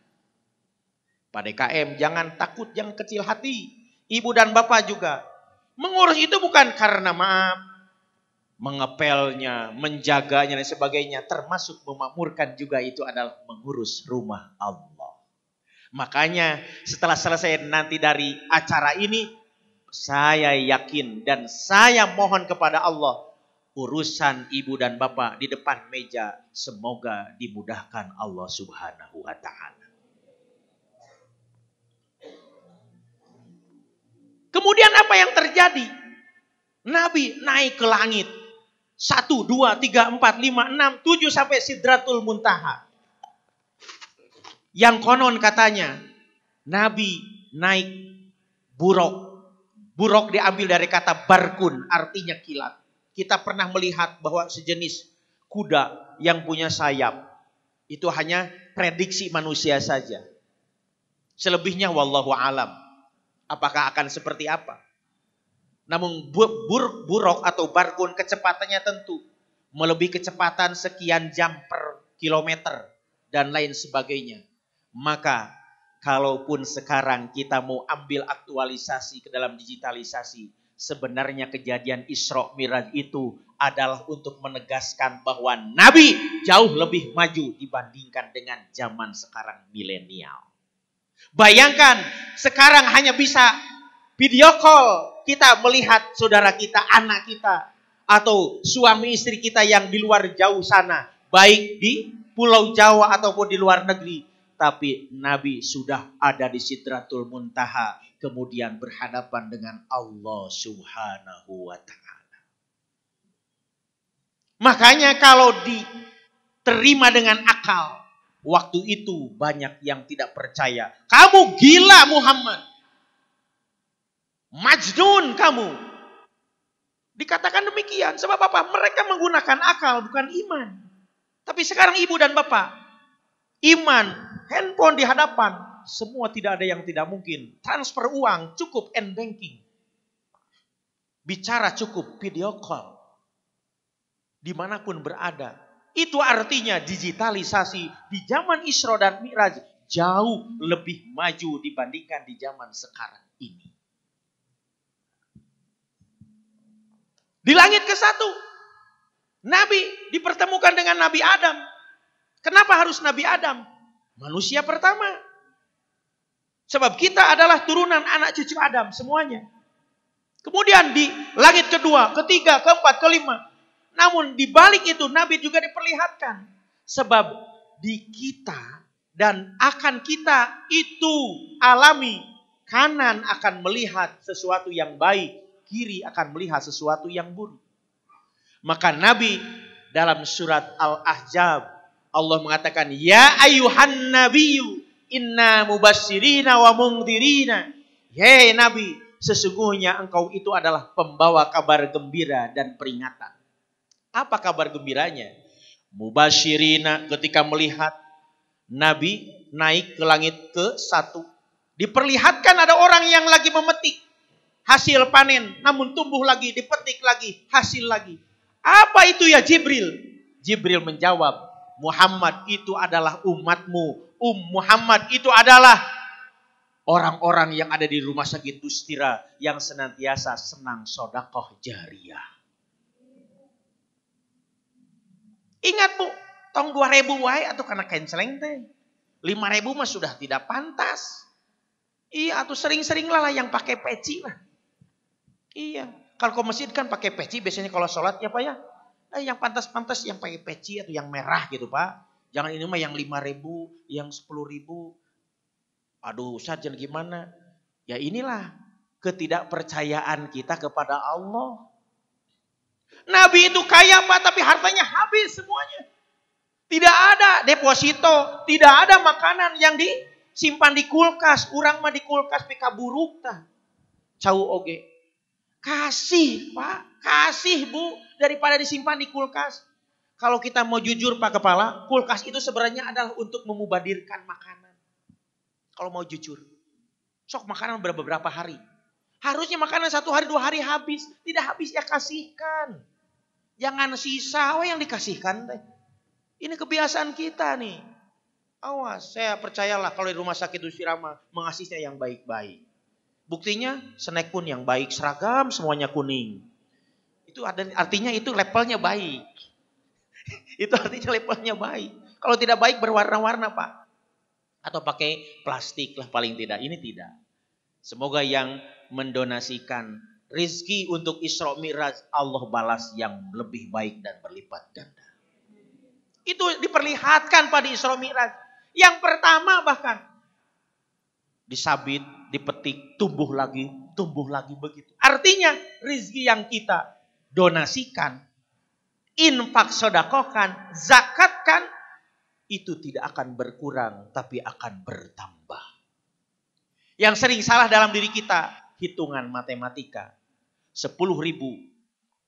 Pak DKM jangan takut, jangan kecil hati. Ibu dan bapak juga. Mengurus itu bukan karena maaf, mengepelnya, menjaganya dan sebagainya, termasuk memakmurkan juga itu adalah mengurus rumah Allah. Makanya setelah selesai nanti dari acara ini, saya yakin dan saya mohon kepada Allah, urusan ibu dan bapak di depan meja semoga dimudahkan Allah Subhanahu wa Ta'ala. Kemudian apa yang terjadi? Nabi naik ke langit. 1, 2, 3, 4, 5, 6, 7 sampai Sidratul Muntaha. Yang konon katanya Nabi naik buruk. Buruk diambil dari kata barkun, artinya kilat. Kita pernah melihat bahwa sejenis kuda yang punya sayap. Itu hanya prediksi manusia saja. Selebihnya wallahu alam. Apakah akan seperti apa? Namun buruk atau barkun kecepatannya tentu melebihi kecepatan sekian jam per kilometer dan lain sebagainya. Maka kalaupun sekarang kita mau ambil aktualisasi ke dalam digitalisasi, sebenarnya kejadian Isra Miraj itu adalah untuk menegaskan bahwa Nabi jauh lebih maju dibandingkan dengan zaman sekarang milenial. Bayangkan sekarang hanya bisa video call, kita melihat saudara kita, anak kita, atau suami istri kita yang di luar jauh sana, baik di Pulau Jawa ataupun di luar negeri. Tapi Nabi sudah ada di Sidratul Muntaha, kemudian berhadapan dengan Allah Subhanahu wa Ta'ala. Makanya kalau diterima dengan akal, waktu itu banyak yang tidak percaya. Kamu gila Muhammad. Majnun kamu. Dikatakan demikian. Sebab apa? Mereka menggunakan akal bukan iman. Tapi sekarang ibu dan bapak, iman, handphone di hadapan, semua tidak ada yang tidak mungkin. Transfer uang cukup n-banking. Bicara cukup video call. Dimanapun berada. Itu artinya digitalisasi di zaman Isra dan Mi'raj jauh lebih maju dibandingkan di zaman sekarang ini. Di langit ke-1, Nabi dipertemukan dengan Nabi Adam. Kenapa harus Nabi Adam? Manusia pertama. Sebab kita adalah turunan anak cucu Adam semuanya. Kemudian di langit kedua, ketiga, keempat, kelima. Namun di balik itu Nabi juga diperlihatkan. Sebab di kita dan akan kita itu alami. Kanan akan melihat sesuatu yang baik. Kiri akan melihat sesuatu yang buruk. Maka Nabi dalam surat Al-Ahzab Allah mengatakan, ya ayuhan nabiyyu inna mubasyirina wa mungdirina. Hei Nabi, sesungguhnya engkau itu adalah pembawa kabar gembira dan peringatan. Apa kabar gembiranya? Mubasyirina, ketika melihat Nabi naik ke langit ke-1, diperlihatkan ada orang yang lagi memetik hasil panen, namun tumbuh lagi, dipetik lagi, hasil lagi. Apa itu ya Jibril? Jibril menjawab, Muhammad itu adalah umatmu. Muhammad itu adalah orang-orang yang ada di rumah sakit Dustira yang senantiasa senang sedekah jariyah. Ingat Bu, tong 2.000 wae atau karena canceling teh. 5.000 mah sudah tidak pantas. Iya, atau sering-sering lah yang pakai peci lah. Iya, kalau ke masjid kan pakai peci biasanya kalau sholat ya Pak ya. Yang pantas-pantas yang pakai peci atau yang merah gitu Pak. Jangan ini mah yang 5.000, yang 10.000. Aduh Ustaz jangan gimana. Ya inilah ketidakpercayaan kita kepada Allah. Nabi itu kaya Pak, tapi hartanya habis semuanya. Tidak ada deposito, tidak ada makanan yang simpan di kulkas, urang mah di kulkas pika buruk tah. Cau oge. Kasih Pak, kasih Bu, daripada disimpan di kulkas. Kalau kita mau jujur Pak Kepala, kulkas itu sebenarnya adalah untuk memubadirkan makanan. Kalau mau jujur. Sok makanan beberapa hari. Harusnya makanan 1 hari 2 hari habis. Tidak habis ya kasihkan. Jangan sisa yang dikasihkan teh. Ini kebiasaan kita nih. Awas, saya percayalah kalau di rumah sakit Dusirama mengasihnya yang baik-baik. Buktinya snack pun yang baik, seragam semuanya kuning. Itu artinya itu levelnya baik. Itu artinya levelnya baik. Kalau tidak baik berwarna-warna Pak. Atau pakai plastik lah paling tidak. Ini tidak. Semoga yang mendonasikan rizki untuk Isra Mi'raj Allah balas yang lebih baik dan berlipat ganda. Itu diperlihatkan pada Isra Mi'raj. Yang pertama bahkan disabit, dipetik, tumbuh lagi begitu. Artinya rizki yang kita donasikan, infak sedekahkan, zakatkan, itu tidak akan berkurang tapi akan bertambah. Yang sering salah dalam diri kita, hitungan matematika. 10.000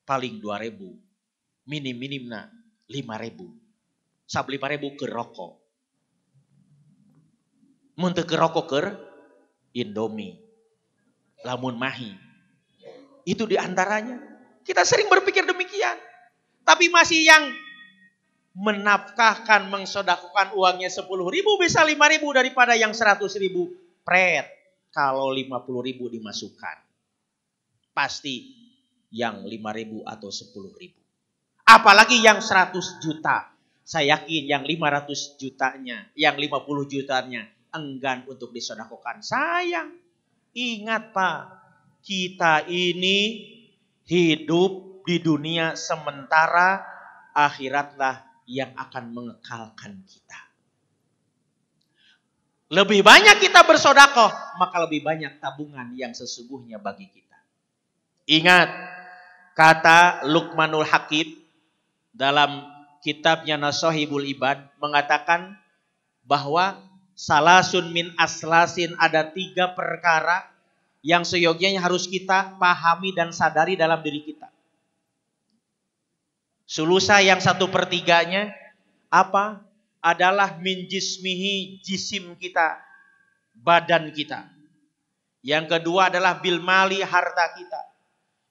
paling 2.000, minim-minimna 5.000. Sab 5.000 ke rokok. Mun teu ke rokok ke Indomie, lamun mahi. Itu diantaranya. Kita sering berpikir demikian. Tapi masih yang menafkahkan, mengsedekahkan uangnya 10.000 bisa 5.000 daripada yang 100.000 pret. Kalau 50.000 dimasukkan. Pasti yang 5.000 atau 10.000. Apalagi yang 100 juta. Saya yakin yang 500 jutanya, yang 50 jutanya enggan untuk disedekahkan. Sayang. Ingat Pak, kita ini hidup di dunia sementara, akhiratlah yang akan mengekalkan kita. Lebih banyak kita bersedekah, maka lebih banyak tabungan yang sesungguhnya bagi kita. Ingat, kata Luqmanul Hakim dalam kitabnya Nasahibul Ibad mengatakan bahwa salasun min aslasin, ada 3 perkara yang seyogyanya harus kita pahami dan sadari dalam diri kita. Sulusa yang 1/3-nya apa? Adalah min jismihi, jisim kita, badan kita. Yang kedua adalah bil mali, harta kita.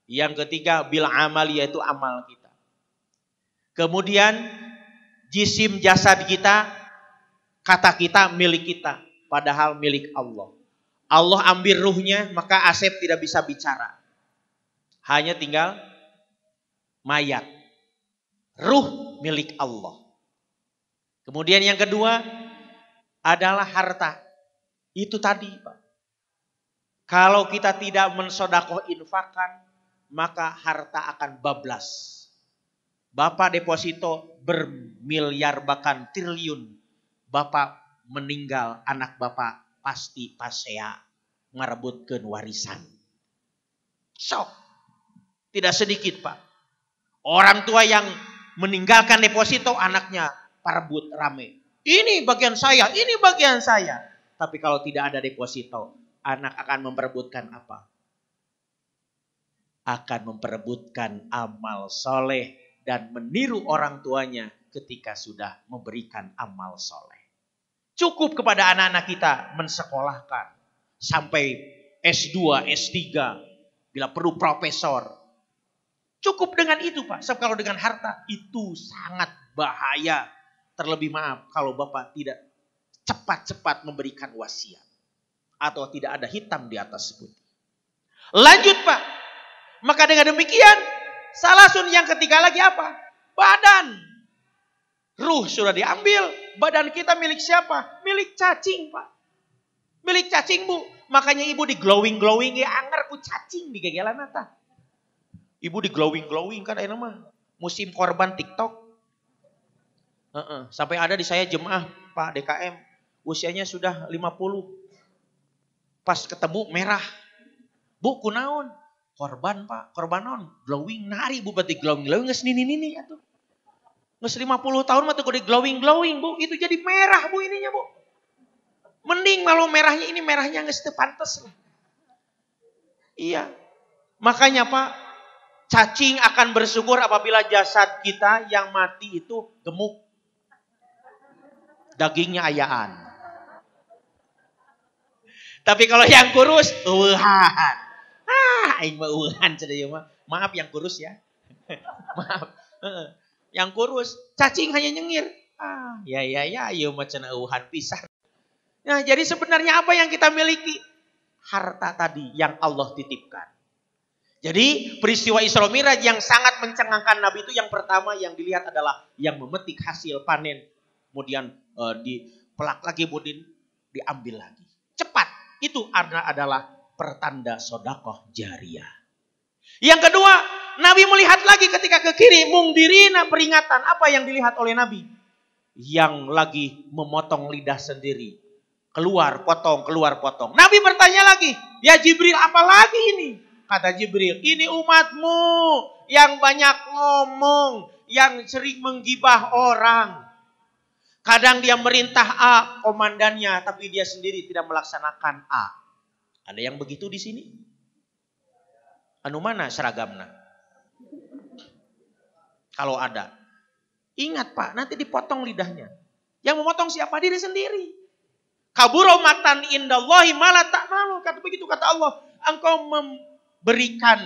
Yang ketiga bil amali, yaitu amal kita. Kemudian jisim jasad kita, kata kita milik kita, padahal milik Allah. Allah ambil ruhnya, maka Asep tidak bisa bicara. Hanya tinggal mayat. Ruh milik Allah. Kemudian yang kedua adalah harta. Itu tadi Pak. Kalau kita tidak mensedekah infakan, maka harta akan bablas. Bapak deposito bermiliar bahkan triliun. Bapak meninggal, anak Bapak pasti pasea ngarebutkeun warisan. Sok. Tidak sedikit Pak. Orang tua yang meninggalkan deposito, anaknya parebut rame. Ini bagian saya, ini bagian saya. Tapi kalau tidak ada deposito, anak akan memperebutkan apa? Akan memperebutkan amal soleh dan meniru orang tuanya ketika sudah memberikan amal soleh. Cukup kepada anak-anak kita mensekolahkan sampai S2, S3, bila perlu profesor. Cukup dengan itu Pak. Sebab kalau dengan harta itu sangat bahaya. Terlebih maaf kalau Bapak tidak cepat-cepat memberikan wasiat. Atau tidak ada hitam di atas putih. Lanjut Pak. Maka dengan demikian, salasun yang ketiga lagi apa? Badan. Ruh sudah diambil. Badan kita milik siapa? Milik cacing Pak. Milik cacing Bu. Makanya ibu di glowing-glowing ya anger ku cacing di gegelan nata. Ibu di glowing-glowing kan enak mah. Musim korban TikTok. Sampai ada di saya jemaah Pak DKM. Usianya sudah 50. Pas ketemu merah. Bu kunaon? Korban Pak. Korban non. Glowing nari Bu. Berarti glowing-glowing nges nini-nini ya tuh. Nges 50 tahun mah tuh di glowing-glowing Bu. Itu jadi merah Bu ininya Bu. Mending kalau merahnya ini merahnya nggak sepantes lah. Iya. Makanya Pak, cacing akan bersyukur apabila jasad kita yang mati itu gemuk. Dagingnya ayaan. Tapi kalau yang kurus, uhan. Aing mah uhan cenah mah. Maaf yang kurus ya. Maaf. Yang kurus, cacing hanya nyengir. Ya, ieu mah cenah uhan pisan. Nah, jadi sebenarnya apa yang kita miliki? Harta tadi yang Allah titipkan. Jadi peristiwa Isra Mi'raj yang sangat mencengangkan Nabi itu yang pertama yang dilihat adalah yang memetik hasil panen. Kemudian dipelak lagi, kemudian diambil lagi. Cepat. Itu adalah pertanda sodakoh jariyah. Yang kedua, Nabi melihat lagi ketika ke kiri. Mungdirina, peringatan. Apa yang dilihat oleh Nabi? Yang lagi memotong lidah sendiri. Keluar, potong, keluar, potong. Nabi bertanya lagi. Ya Jibril, apa lagi ini? Kata Jibril, ini umatmu yang banyak ngomong. Yang sering menggibah orang. Kadang dia merintah A, komandannya, tapi dia sendiri tidak melaksanakan A. Ada yang begitu di sini? Anu mana seragamna? Kalau ada. Ingat Pak, nanti dipotong lidahnya. Yang memotong siapa? Diri sendiri. Kaburo matan indallahi mala ta'malu. Kata begitu kata Allah. Engkau memberikan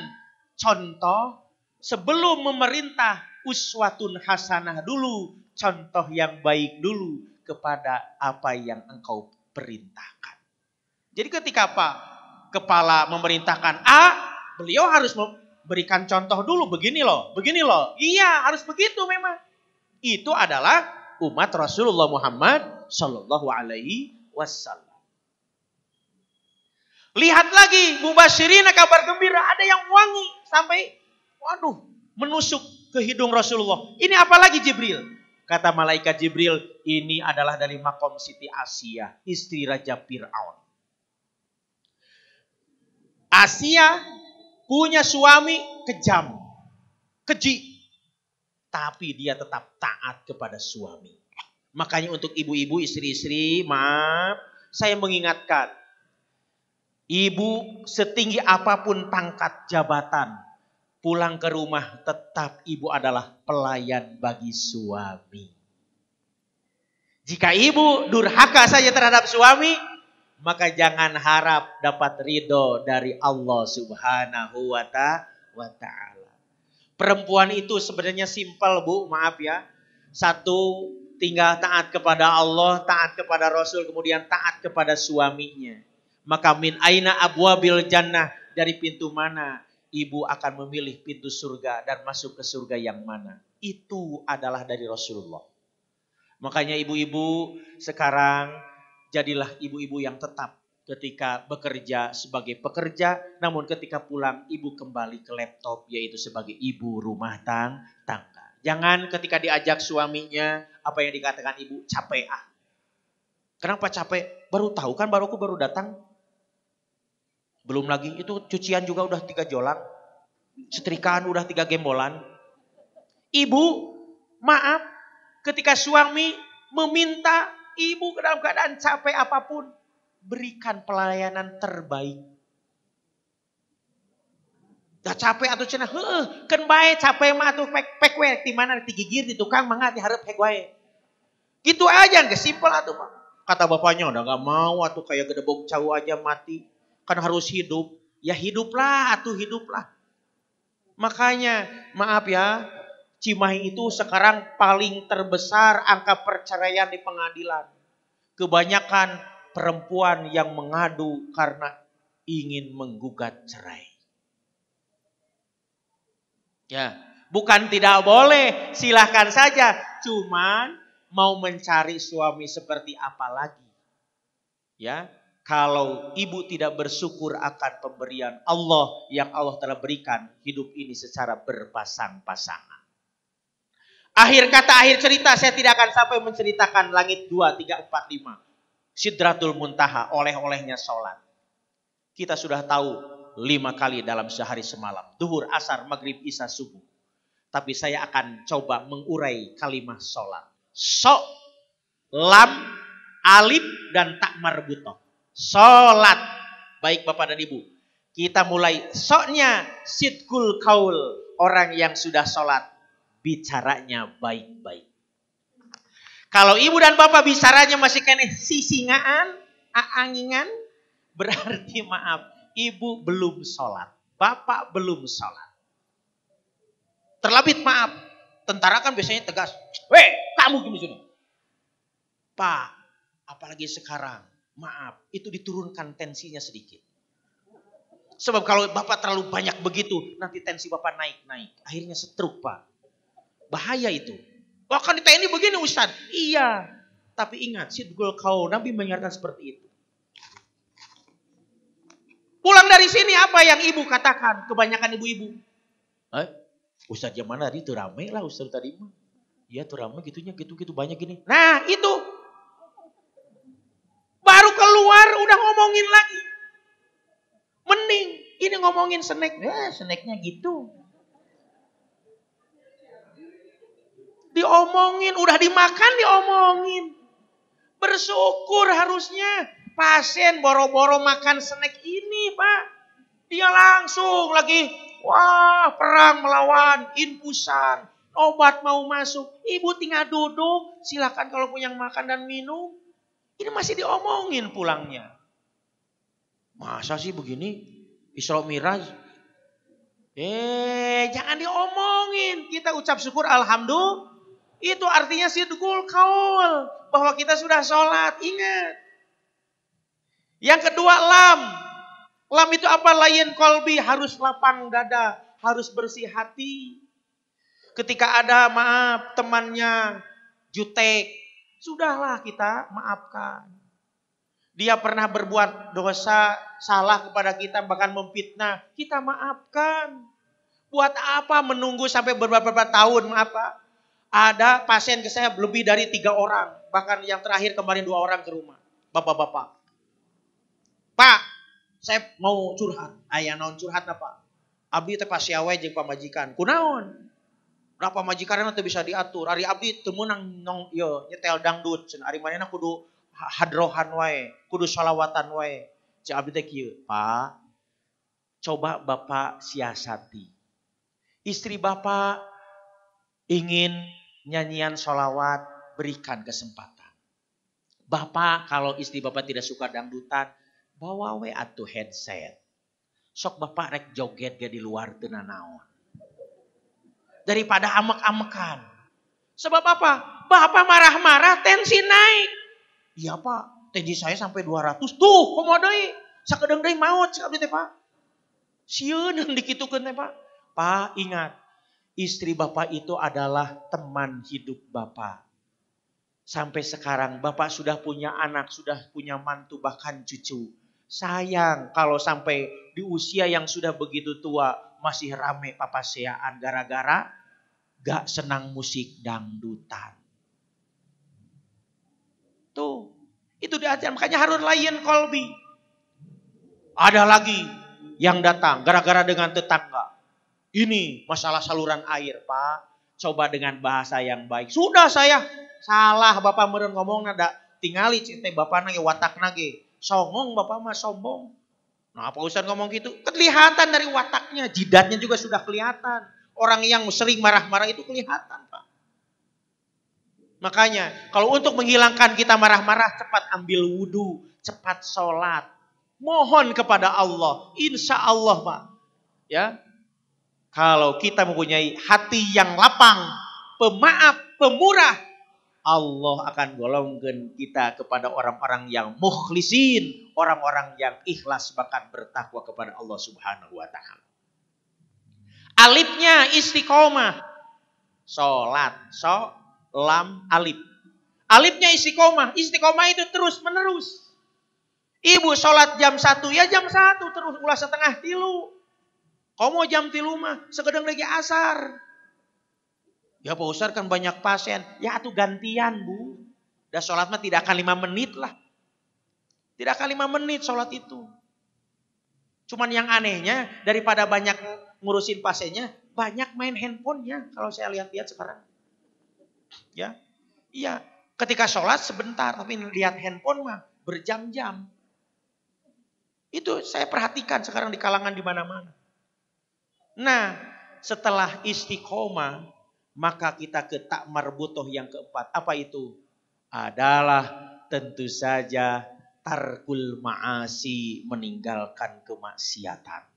contoh sebelum memerintah uswatun hasanah dulu. Contoh yang baik dulu kepada apa yang engkau perintahkan. Jadi ketika Pak Kepala memerintahkan A, beliau harus memberikan contoh dulu. Begini loh, begini loh. Iya, harus begitu memang. Itu adalah umat Rasulullah Muhammad Sallallahu Alaihi Wasallam. Lihat lagi, mubasyirina kabar gembira. Ada yang wangi sampai, waduh, menusuk ke hidung Rasulullah. Ini apalagi Jibril? Kata malaikat Jibril, ini adalah dari makom Siti Asia, istri Raja Fir'aun. Asia punya suami kejam, keji. Tapi dia tetap taat kepada suami. Makanya untuk ibu-ibu, istri-istri, maaf, saya mengingatkan. Ibu setinggi apapun pangkat jabatan, pulang ke rumah tetap ibu adalah pelayan bagi suami. Jika ibu durhaka saja terhadap suami, maka jangan harap dapat ridho dari Allah Subhanahu wa ta'ala. Perempuan itu sebenarnya simpel Bu, maaf ya. Satu, tinggal taat kepada Allah, taat kepada Rasul, kemudian taat kepada suaminya. Maka min aina abwabil jannah, dari pintu mana ibu akan memilih pintu surga dan masuk ke surga yang mana. Itu adalah dari Rasulullah. Makanya ibu-ibu sekarang jadilah ibu-ibu yang tetap ketika bekerja sebagai pekerja. Namun ketika pulang ibu kembali ke laptop yaitu sebagai ibu rumah tangga. Jangan ketika diajak suaminya apa yang dikatakan ibu capek ah. Kenapa capek? Baru tahu kan baru datang. Belum lagi itu cucian juga udah 3 jolang. Setrikaan udah 3 gembolan. Ibu, maaf, ketika suami meminta ibu dalam keadaan capek apapun, berikan pelayanan terbaik. Dah capek atau cenah, kan bae capek mah atuh pek we di mana digigir di tukang mangga diharap hek wae. Gitu aja nggak simpel atuh Pak. Kata bapaknya udah enggak mau atuh kayak gedebok cau aja mati. Kan harus hidup. Ya hiduplah atuh hiduplah. Makanya maaf ya, Cimahi itu sekarang paling terbesar angka perceraian di pengadilan. Kebanyakan perempuan yang mengadu karena ingin menggugat cerai. Ya, bukan tidak boleh, silahkan saja. Cuman mau mencari suami seperti apa lagi? Ya, kalau ibu tidak bersyukur akan pemberian Allah yang Allah telah berikan hidup ini secara berpasang-pasangan. Akhir kata, akhir cerita, saya tidak akan sampai menceritakan langit 2, 3, 4, 5. Sidratul Muntaha, oleh-olehnya sholat. Kita sudah tahu 5 kali dalam sehari semalam. Duhur, asar, maghrib, isya, subuh. Tapi saya akan coba mengurai kalimat sholat. So, lam, Alif dan tak marbutoh. Sholat. Baik Bapak dan Ibu. Kita mulai. Soknya sidkul kaul. Orang yang sudah sholat. Bicaranya baik-baik. Kalau ibu dan bapak bicaranya masih kene sisingaan, aangingan. Berarti maaf. Ibu belum sholat. Bapak belum sholat. Terlebih maaf. Tentara kan biasanya tegas. Weh, kamu gini. Pak, apalagi sekarang. Maaf, itu diturunkan tensinya sedikit. Sebab kalau bapak terlalu banyak begitu, nanti tensi bapak naik-naik. Akhirnya stroke, Pak. Bahaya itu. Bahkan di TNI begini Ustaz. Iya, tapi ingat, sidgul qaul, Nabi mengingatkan seperti itu. Pulang dari sini apa yang ibu katakan? Kebanyakan ibu-ibu. Ustaz yang mana tadi itu rame lah Ustaz tadi mah. Iya tuh rame gitunya, gitu-gitu banyak gini. Nah itu. Baru keluar udah ngomongin lagi. Mending ini ngomongin snack. Snacknya gitu. Diomongin, udah dimakan diomongin. Bersyukur harusnya. Pasien boro-boro makan snack ini Pak. Dia langsung lagi, wah perang melawan, infusan, obat mau masuk. Ibu tinggal duduk, silakan kalau punya makan dan minum. Ini masih diomongin pulangnya. Masa sih begini? Isra Miraj? Jangan diomongin. Kita ucap syukur alhamdulillah. Itu artinya sidqul qaul. Bahwa kita sudah sholat. Ingat. Yang kedua lam. Lam itu apa? Layin kolbi. Harus lapang dada. Harus bersih hati. Ketika ada maaf temannya jutek. Sudahlah kita maafkan. Dia pernah berbuat dosa, salah kepada kita, bahkan memfitnah. Kita maafkan. Buat apa menunggu sampai beberapa tahun? Maaf Pak. Ada pasien ke saya lebih dari 3 orang. Bahkan yang terakhir kemarin 2 orang ke rumah. Bapak-bapak. Pak, saya mau curhat. Ayah naon curhat apa? Abdi teh pasiawe jeung pamajikan. Kunaon? Berapa majikan itu bisa diatur. Ari abdi teu meunang nyetel dangdut. Ari manehna kudu hadrohan wae, kudu sholawatan wae. Cik abdi teh kieu, Pak. Coba Bapak siasati. Istri Bapak ingin nyanyian sholawat, berikan kesempatan. Bapak kalau istri Bapak tidak suka dangdutan, bawa we atuh headset. Sok Bapak rek joget ge di luar teu nanaon. Daripada amek-amekan. Sebab apa? Bapak marah-marah tensi naik. Iya Pak, tensi saya sampai 200. Tuh, komo deui. Sakedeung deui maot cik abdi teh Pak. Sieun dikitukeun teh Pak. Pak, ingat. Istri Bapak itu adalah teman hidup Bapak. Sampai sekarang Bapak sudah punya anak, sudah punya mantu, bahkan cucu. Sayang kalau sampai di usia yang sudah begitu tua masih rame papaseaan gara-gara gak senang musik dangdutan. Tuh, itu diajar. Makanya harus lain kolbi. Ada lagi yang datang gara-gara dengan tetangga. Ini masalah saluran air Pak. Coba dengan bahasa yang baik. Sudah saya salah Bapak meureun ngomong nada. Tingali cinta Bapak nage watak nage. Songong Bapak mah sombong. Nah Pak Ustaz ngomong gitu. Kelihatan dari wataknya. Jidatnya juga sudah kelihatan. Orang yang sering marah-marah itu kelihatan Pak. Makanya kalau untuk menghilangkan kita marah-marah. Cepat ambil wudhu. Cepat sholat. Mohon kepada Allah. Insya Allah Pak. Ya. Kalau kita mempunyai hati yang lapang, pemaaf, pemurah, Allah akan golongkan kita kepada orang-orang yang mukhlisin, orang-orang yang ikhlas bahkan bertakwa kepada Allah Subhanahu wa taala. Alifnya istiqomah. Salat, lam, alif. Alifnya istiqomah. Istiqomah itu terus menerus. Ibu salat jam 1 ya jam 1 terus ulah setengah 3. Komo jam 3 mah, sekedeng lagi asar. Ya Pak Ustaz kan banyak pasien. Ya atuh gantian Bu. Dan sholat mah tidak akan 5 menit lah. Tidak akan 5 menit sholat itu. Cuman yang anehnya daripada banyak ngurusin pasiennya, banyak main handphonenya. Kalau saya lihat-lihat sekarang. Ya, iya. Ketika sholat sebentar, tapi lihat handphone mah berjam-jam. Itu saya perhatikan sekarang di kalangan di mana-mana. Nah, setelah istiqomah, maka kita ke tak marbutoh yang keempat. Apa itu? Adalah tentu saja tarkul ma'asi, meninggalkan kemaksiatan.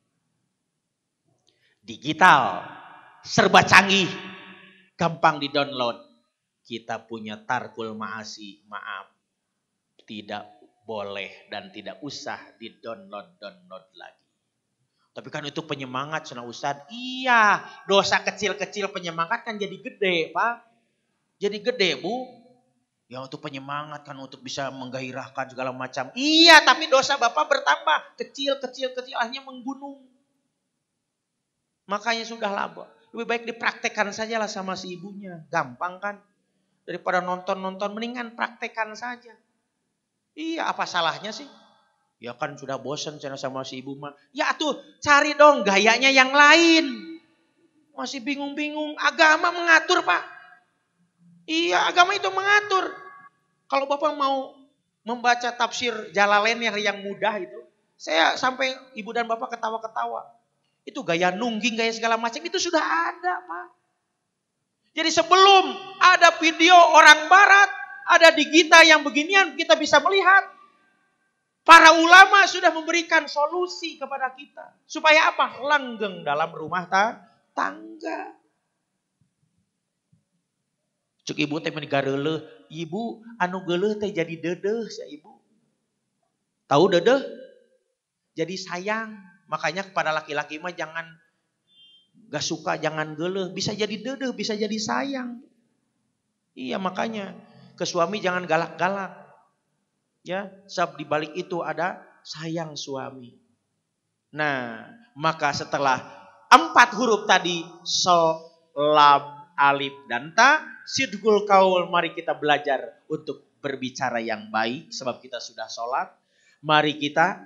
Digital, serba canggih, gampang di-download. Kita punya tarkul ma'asi, maaf, tidak boleh dan tidak usah di-download lagi. Tapi kan itu penyemangat, Sunnah Ustadz. Iya, dosa kecil-kecil penyemangat kan jadi gede, Pak. Jadi gede, Bu. Ya untuk penyemangat kan, untuk bisa menggairahkan segala macam. Iya, tapi dosa Bapak bertambah. Kecil, akhirnya menggunung. Makanya sudahlah, Bu. Lebih baik dipraktekkan sajalah sama si ibunya. Gampang kan? Daripada nonton-nonton, mendingan praktekkan saja. Iya, apa salahnya sih? Ya kan sudah bosan sama si ibu mah. Ya tuh, cari dong gayanya yang lain. Masih bingung-bingung. Agama mengatur, Pak. Iya, agama itu mengatur. Kalau Bapak mau membaca tafsir Jalalain yang mudah itu, saya sampai ibu dan Bapak ketawa-ketawa. Itu gaya nungging, gaya segala macam, itu sudah ada, Pak. Jadi sebelum ada video orang barat, ada di kita yang beginian, kita bisa melihat. Para ulama sudah memberikan solusi kepada kita. Supaya apa? Langgeng dalam rumah tangga. Cuk ibu teh menigareuleuh, ibu anu geuleuh teh jadi dedeh sia ibu. Tahu dedeh? Jadi sayang. Makanya kepada laki-laki mah jangan gak suka, jangan geuleuh, bisa jadi dedeh, bisa jadi sayang. Iya, makanya ke suami jangan galak-galak. Ya, sebab di balik itu ada sayang suami. Nah, maka setelah 4 huruf tadi, so, lam, alif, dan ta, sidqul qaul, mari kita belajar untuk berbicara yang baik sebab kita sudah sholat. Mari kita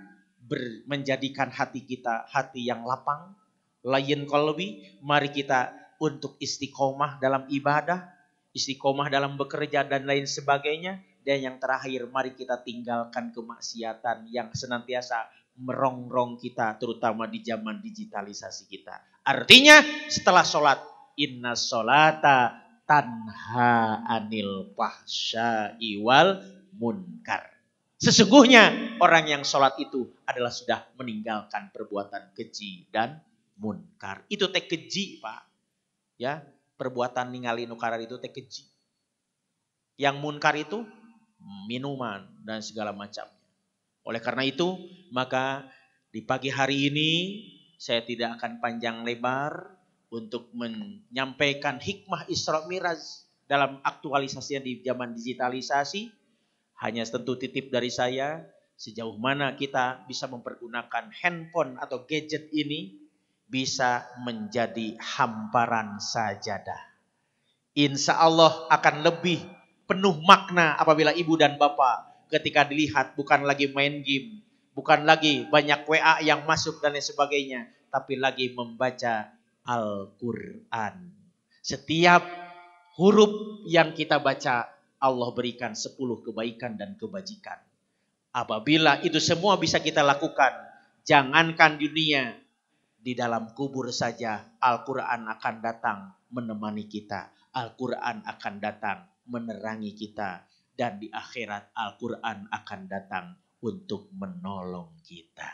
menjadikan hati kita hati yang lapang, layin qalbi. Mari kita untuk istiqomah dalam ibadah, istiqomah dalam bekerja dan lain sebagainya. Dan yang terakhir, mari kita tinggalkan kemaksiatan yang senantiasa merongrong kita, terutama di zaman digitalisasi kita. Artinya setelah sholat, inna sholata tanha anil fahsya'i wal munkar. Sesungguhnya orang yang sholat itu adalah sudah meninggalkan perbuatan keji dan munkar. Itu teh keji, Pak. Ya, perbuatan ningali nukarar itu teh keji. Yang munkar itu minuman dan segala macamnya. Oleh karena itu, maka di pagi hari ini saya tidak akan panjang lebar untuk menyampaikan hikmah Isra Miraj dalam aktualisasinya di zaman digitalisasi. Hanya tentu titip dari saya, sejauh mana kita bisa mempergunakan handphone atau gadget ini bisa menjadi hamparan sajadah. Insya Allah akan lebih penuh makna apabila ibu dan bapak ketika dilihat bukan lagi main game, bukan lagi banyak WA yang masuk dan lain sebagainya, tapi lagi membaca Al-Quran. Setiap huruf yang kita baca, Allah berikan 10 kebaikan dan kebajikan. Apabila itu semua bisa kita lakukan, jangankan dunia, di dalam kubur saja Al-Quran akan datang menemani kita. Al-Quran akan datang menerangi kita. Dan di akhirat Al-Quran akan datang untuk menolong kita.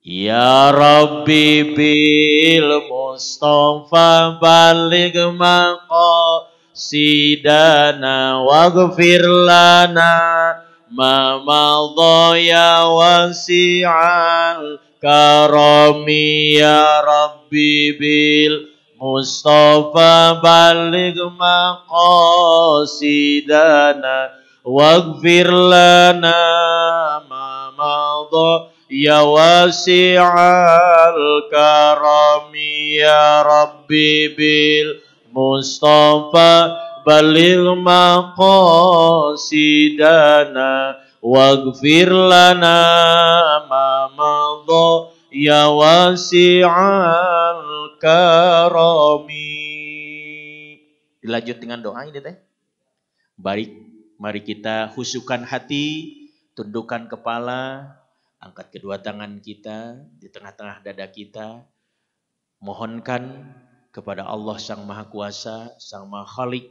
Ya Rabbi bil Mustafa baligh maqasidana waghfir lana ma madha ya wasi'al karami ya Rabbi bil Mustafa baligh maqasidana waghfir lana ma madha ya wasi'al karami ya Rabbi bil Mustafa baligh maqasidana waghfir lana ma madha ya wasi'al karami. Dilanjut dengan doa ini teh. Baik, mari kita khusyukkan hati, tundukkan kepala, angkat kedua tangan kita di tengah-tengah dada kita. Mohonkan kepada Allah Sang Maha Kuasa, Sang Maha Khalik,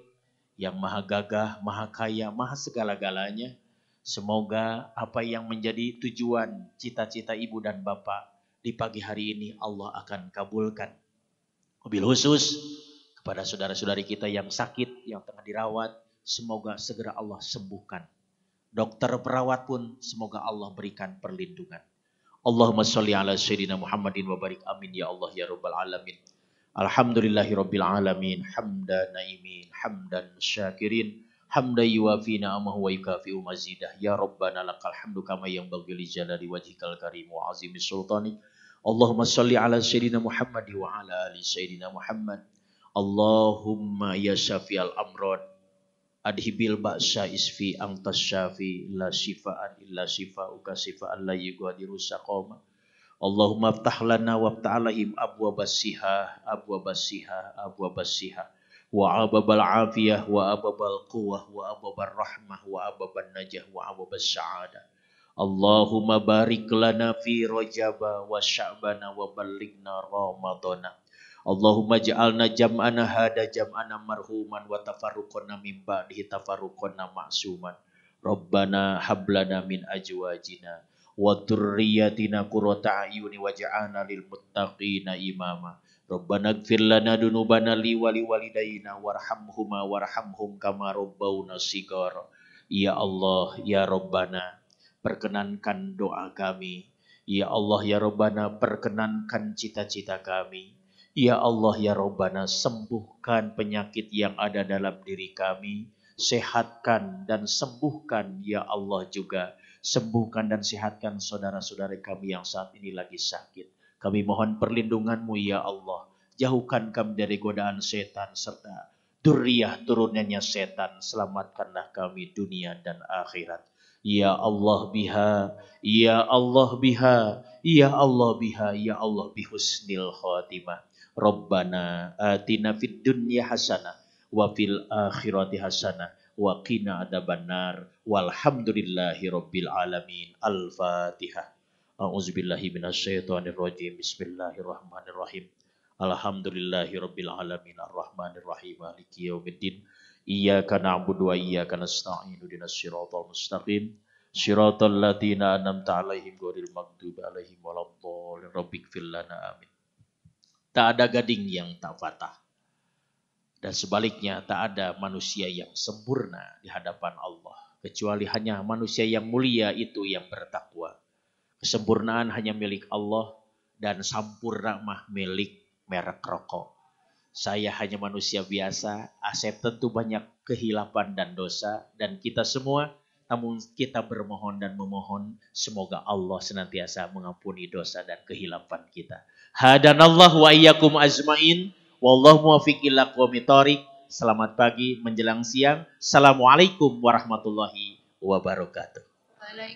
yang Maha Gagah, Maha Kaya, Maha segala-galanya. Semoga apa yang menjadi tujuan cita-cita ibu dan bapak di pagi hari ini Allah akan kabulkan. Wabil khusus kepada saudara-saudari kita yang sakit, yang tengah dirawat, semoga segera Allah sembuhkan. Dokter perawat pun semoga Allah berikan perlindungan. Allahumma sholli ala sayyidina Muhammadin wa barik amin ya Allah ya rabbal alamin. Alhamdulillahi rabbil alamin, hamdan naimin, hamdan syakirin, hamdan yuwafi na'amahu wa yukafi'u mazidah. Ya Rabbana lakal hamdu kama yanbaghi li jalali wajhikal karim wa azimi sultanik. Allahumma sholli ala sayyidina Muhammad wa ala ali sayyidina Muhammad. Allahumma ya syafi'al amrad, adhibil ba'sa isfi angtas syafi, la shifa'an illa shifa'uka shifa'an la yughadiru saqama. Allahumma aftah lana wa aftah alaihim abwabas siha, abwabas siha, abwabas siha, wa ababal afiyah, wa ababal quwwah, wa ababal rahmah, wa ababal najah, wa ababal sa'adah. Allahumma barik lana fi rajaba wa sya'bana wa balighna ramadana. Allahumma ja'alna jam'ana hada jam'ana marhuman wa tafarruqana min ba'dihi tafarruqana ma'suman. Rabbana hablana min ajwajina wa dzurriyyatina qurrata a'yuni waj'alna lil muttaqina imama. Rabbana ighfir lana dunubana li wa li walidayna warhamhuma warhamhum kama rabbawna shighara. Ya Allah, ya Rabbana, perkenankan doa kami. Ya Allah, ya Rabbana, perkenankan cita-cita kami. Ya Allah, ya Rabbana, sembuhkan penyakit yang ada dalam diri kami. Sehatkan dan sembuhkan, ya Allah juga. Sembuhkan dan sehatkan saudara-saudara kami yang saat ini lagi sakit. Kami mohon perlindungan-Mu, ya Allah. Jauhkan kami dari godaan setan serta duriyah turunannya setan. Selamatkanlah kami dunia dan akhirat. Ya Allah biha, ya Allah biha, ya Allah biha, ya Allah bihusnil khatimah. Rabbana atina fid dunya hasanah wa fil akhirati hasanah wa qina adzabannar. Walhamdulillahi rabbil alamin. Al-Fatihah. A'udzubillahi minasyaitonir rajim. Bismillahirrahmanirrahim. Alhamdulillahi rabbil alamin arrahmanir rahim maliki yaumiddin. Iyyaka na'budu wa iyyaka nasta'in. Ihdinas siratal mustaqim. Siratal ladzina an'amta 'alaihim ghairil maghdubi 'alaihim waladdallin. Rabbighfir lana amin. Tak ada gading yang tak patah. Dan sebaliknya tak ada manusia yang sempurna di hadapan Allah. Kecuali hanya manusia yang mulia itu yang bertakwa. Kesempurnaan hanya milik Allah dan sampurna mah milik merek rokok. Saya hanya manusia biasa, Asep tentu banyak kehilapan dan dosa. Dan kita semua, namun kita bermohon dan memohon semoga Allah senantiasa mengampuni dosa dan kehilapan kita. Hadanallahu wa iyyakum ajmain. Wallahu muwaffiq ila aqwamit thoriq. Selamat pagi menjelang siang. Assalamualaikum warahmatullahi wabarakatuh.